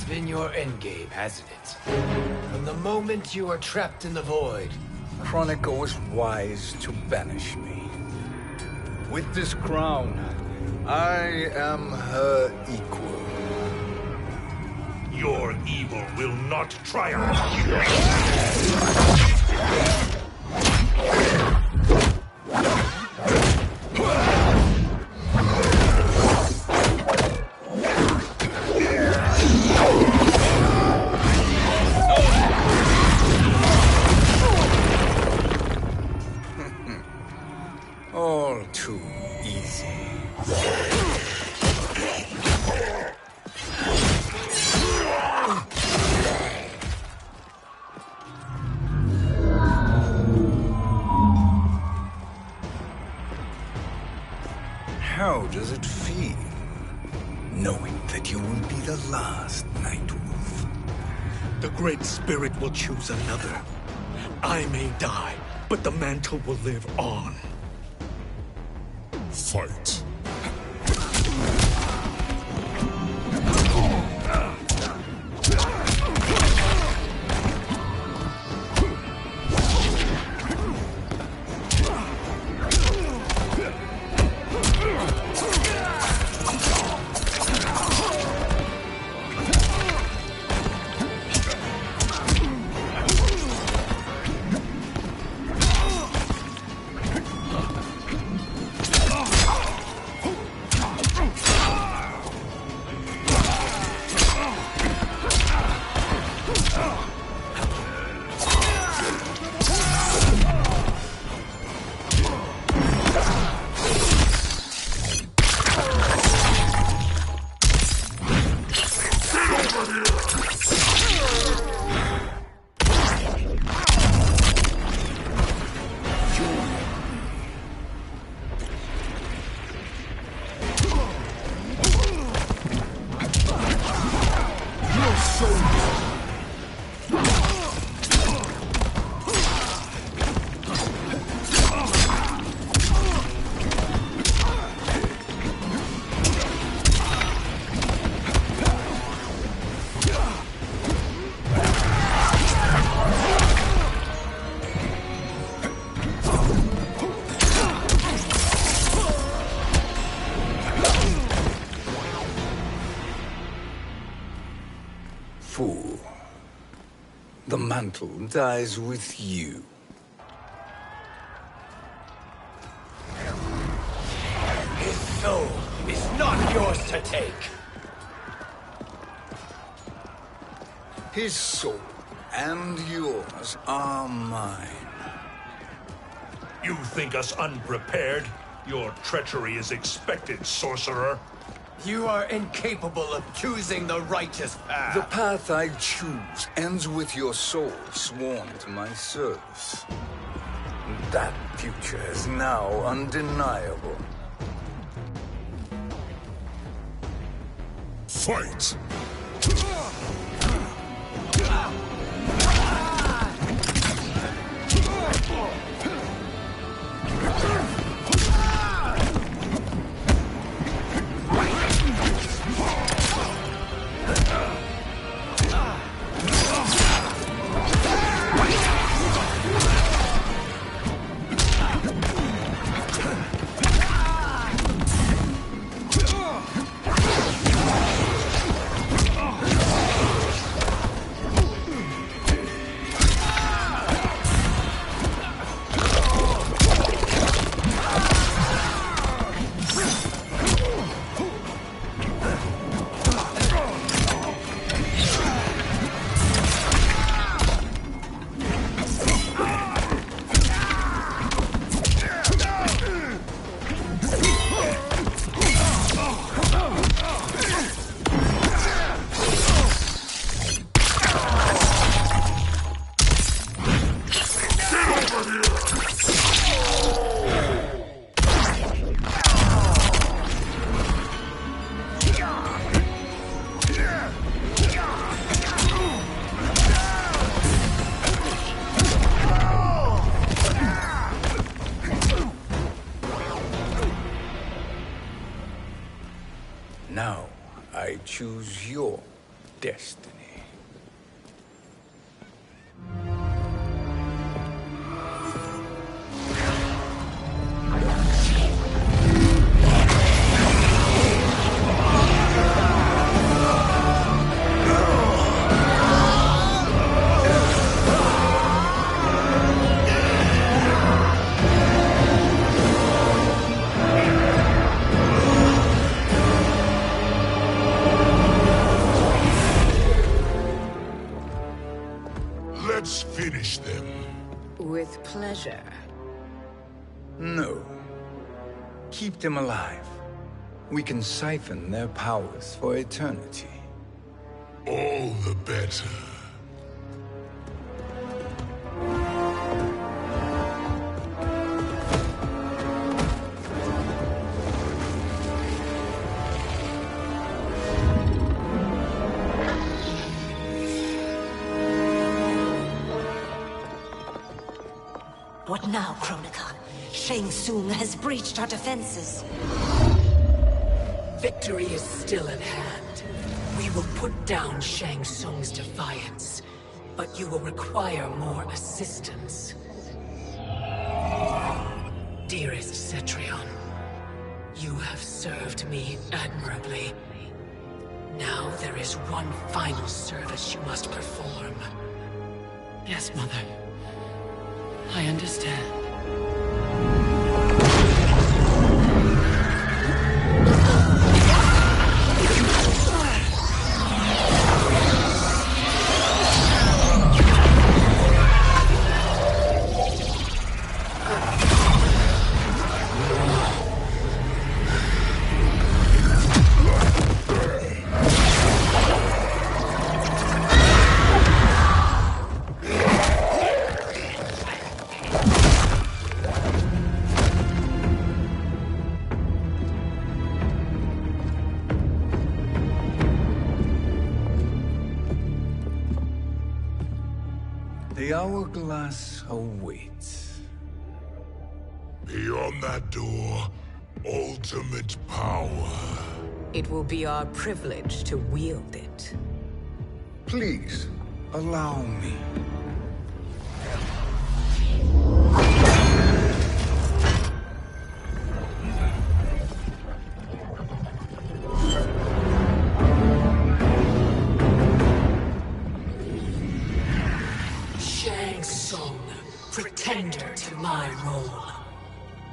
Been your endgame, hasn't it? From the moment you were trapped in the void. Kronika was wise to banish me. With this crown, I am her equal. Your evil will not triumph. All too easy. How does it feel, knowing that you will be the last Nightwolf? The Great Spirit will choose another. I may die, but the mantle will live on. Fight. fool. The mantle dies with you. His soul is not yours to take. His soul and yours are mine. You think us unprepared? Your treachery is expected, sorcerer. You are incapable of choosing the righteous path. The path I choose ends with your soul sworn to my service. That future is now undeniable. Fight! Now, I choose your destiny. Let's finish them. With pleasure. No. Keep them alive. We can siphon their powers for eternity. All the better. What now, Kronika? Shang Tsung has breached our defenses. Victory is still at hand. We will put down Shang Tsung's defiance, but you will require more assistance. Dearest Cetrion, you have served me admirably. Now there is one final service you must perform. Yes, Mother. I understand. The hourglass awaits. Beyond that door, ultimate power. It will be our privilege to wield it. Please, allow me. surrender to my role.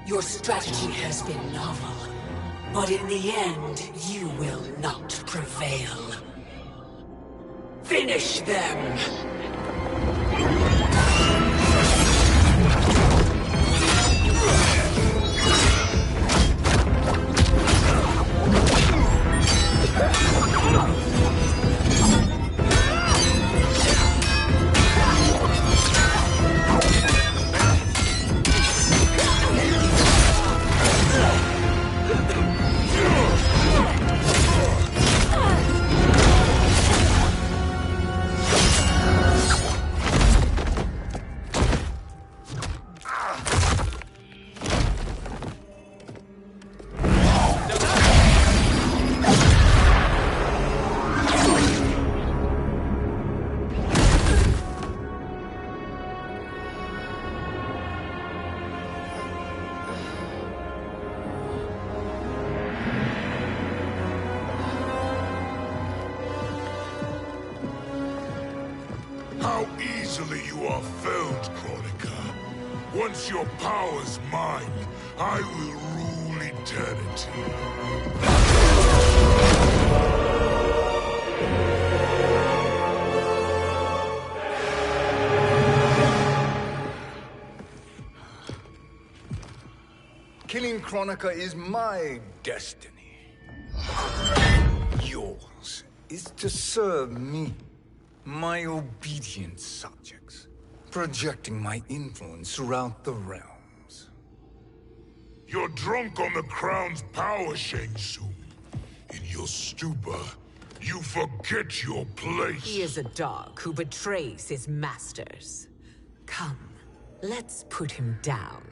Your strategy has been novel, but in the end, you will not prevail. Finish them! How easily you are felled, Kronika. Once your power's mine, I will rule eternity. Killing Kronika is my destiny. Yours is to serve me, my obedient subjects, projecting my influence throughout the realms. You're drunk on the Crown's power, Shang Tsung. In your stupor, you forget your place. He is a dog who betrays his masters. Come, let's put him down.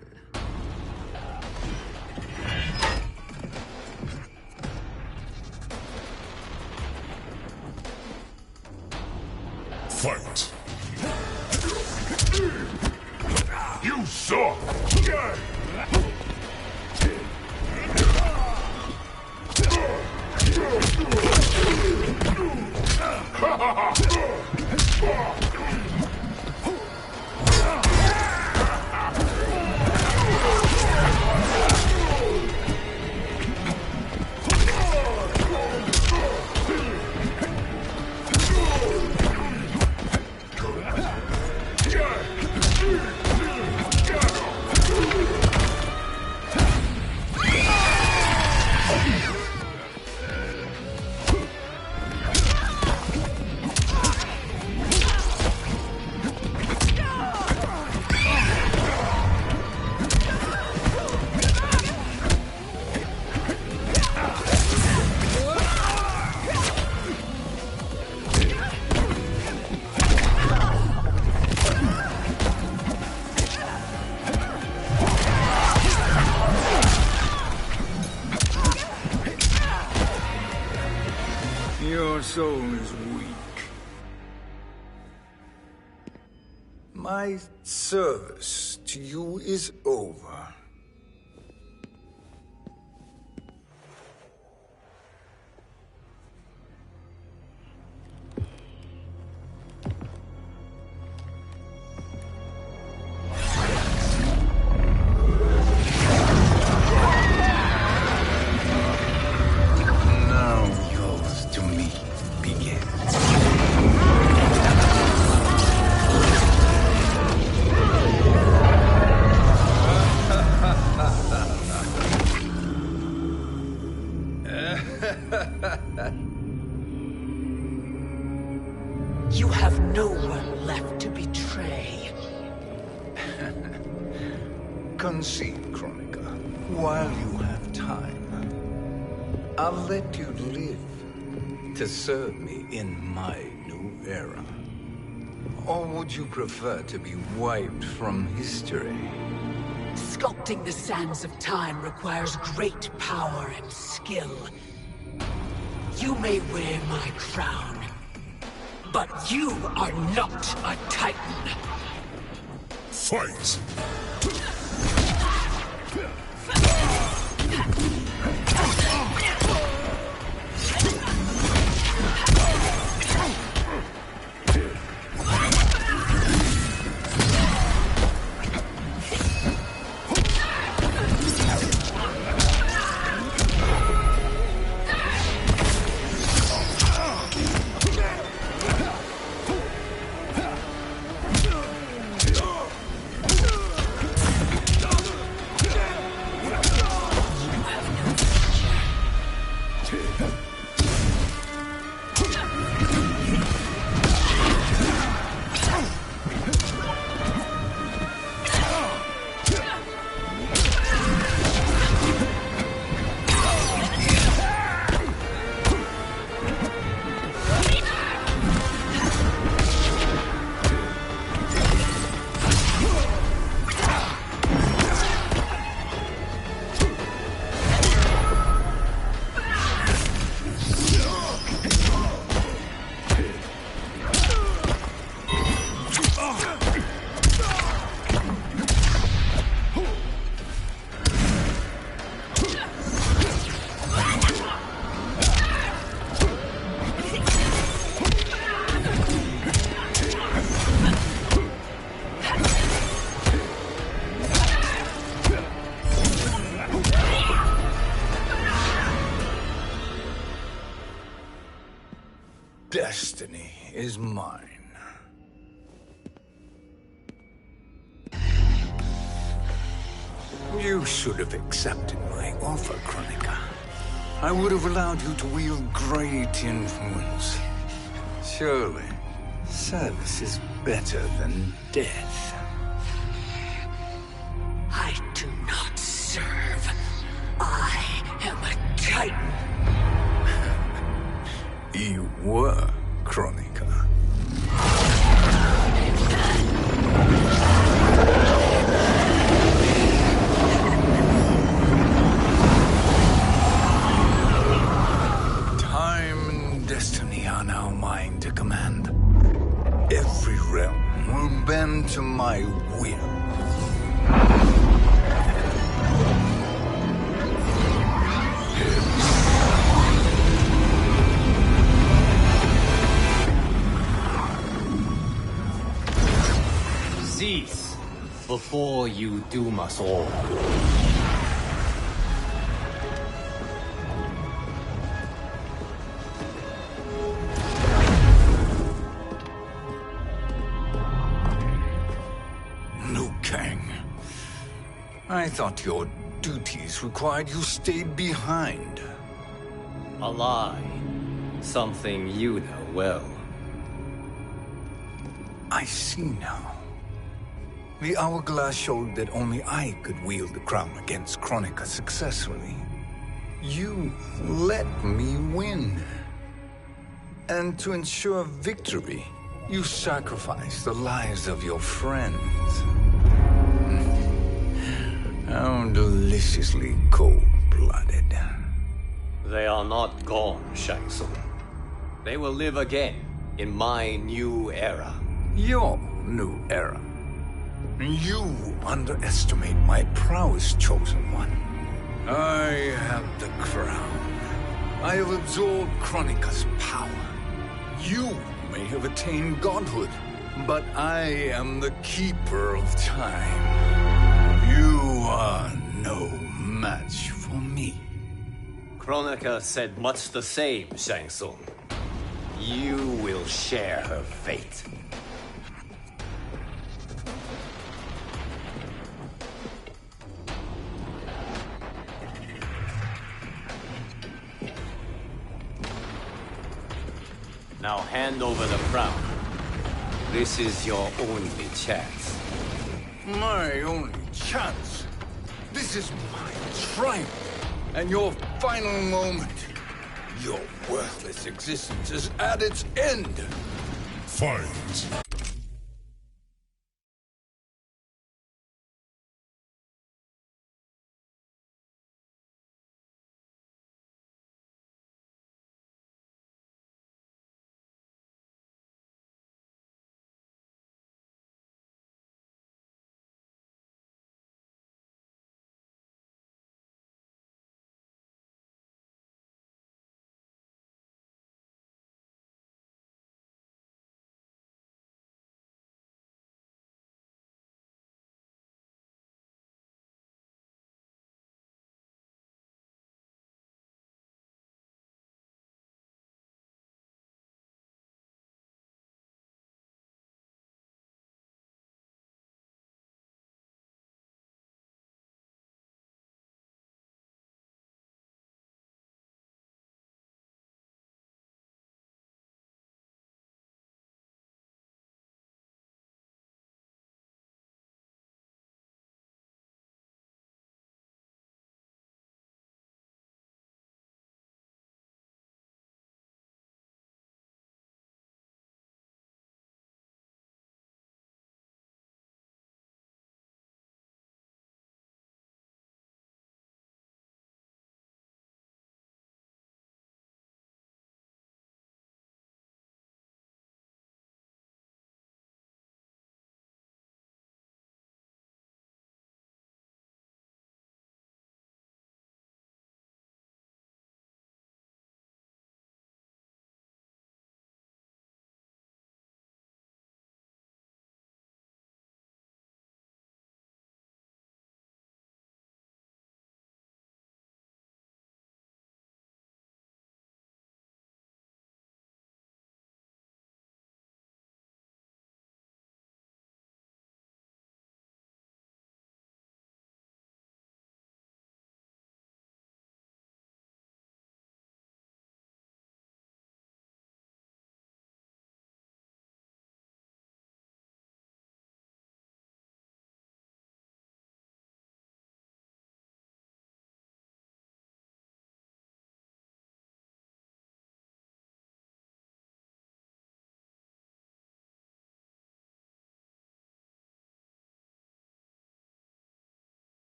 Fight! You suck! Your soul is weak. My service to you is over. You have no one left to betray. Concede, Kronika, while you have time. I'll let you live to serve me in my new era. Or would you prefer to be wiped from history? Sculpting the sands of time requires great power and skill. You may wear my crown, but you are not a Titan. Fight! Destiny is mine. You should have accepted my offer, Kronika. I would have allowed you to wield great influence. Surely, service is better than death. I do not serve. I am a Titan. You were, Kronika. Time and destiny are now mine to command. Every realm will bend to my will. Cease before you doom us all. Liu Kang. I thought your duties required you stayed behind. A lie. Something you know well. I see now. The hourglass showed that only I could wield the crown against Kronika successfully. You let me win. And to ensure victory, you sacrificed the lives of your friends. How deliciously cold-blooded. They are not gone, Shang Tsung. They will live again in my new era. Your new era. You underestimate my prowess, Chosen One. I have the crown. I have absorbed Kronika's power. You may have attained godhood, but I am the keeper of time. You are no match for me. Kronika said much the same, Shang Tsung. You will share her fate. Now hand over the crown. This is your only chance. My only chance? This is my triumph. And your final moment. Your worthless existence is at its end. Fight.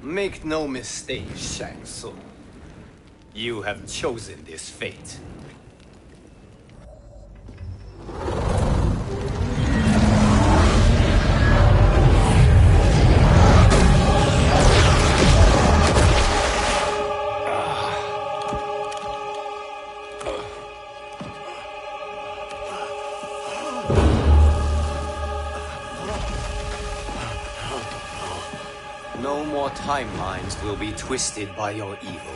Make no mistake, Shang Tsung. You have chosen this fate. No more timelines will be twisted by your evil.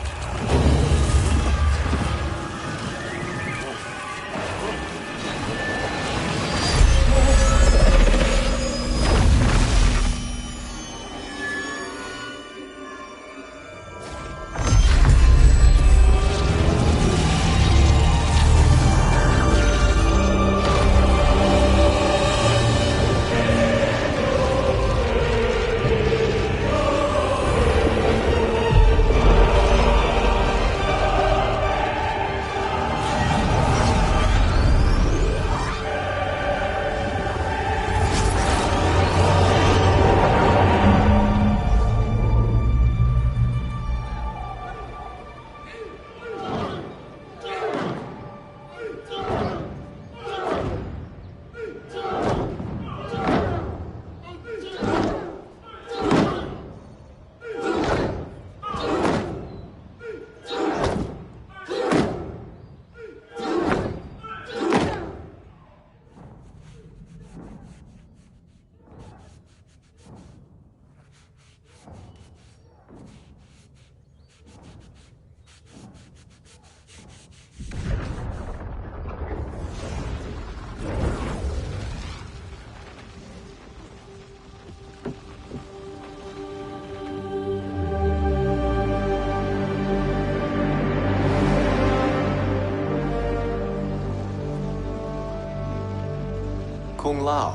Kung Lao.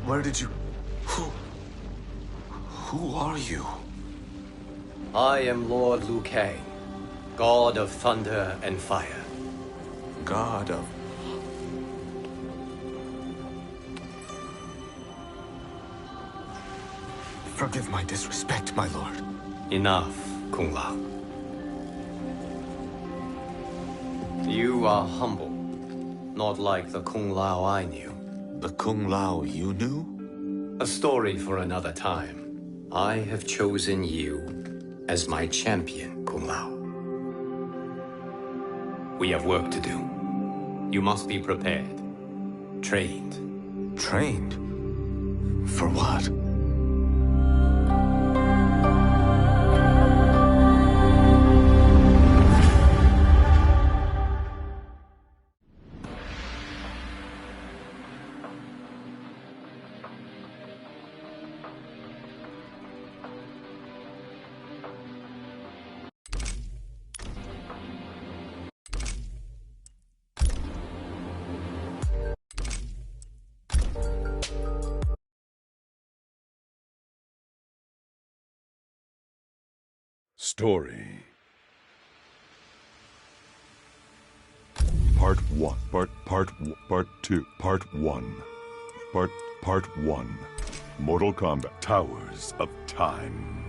Where did you... Who are you? I am Lord Liu Kang, God of Thunder and Fire. God of... Forgive my disrespect, my lord. Enough, Kung Lao. You are humble, not like the Kung Lao I knew. The Kung Lao you knew? A story for another time. I have chosen you as my champion, Kung Lao. We have work to do. You must be prepared. Trained. Trained? For what? Story. Part 1. Part 2. Part 1. Part 1. Mortal Kombat. Towers of Time.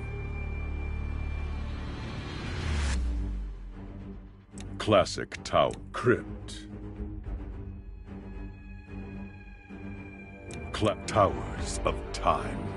Classic Tower. Crypt. Towers of Time.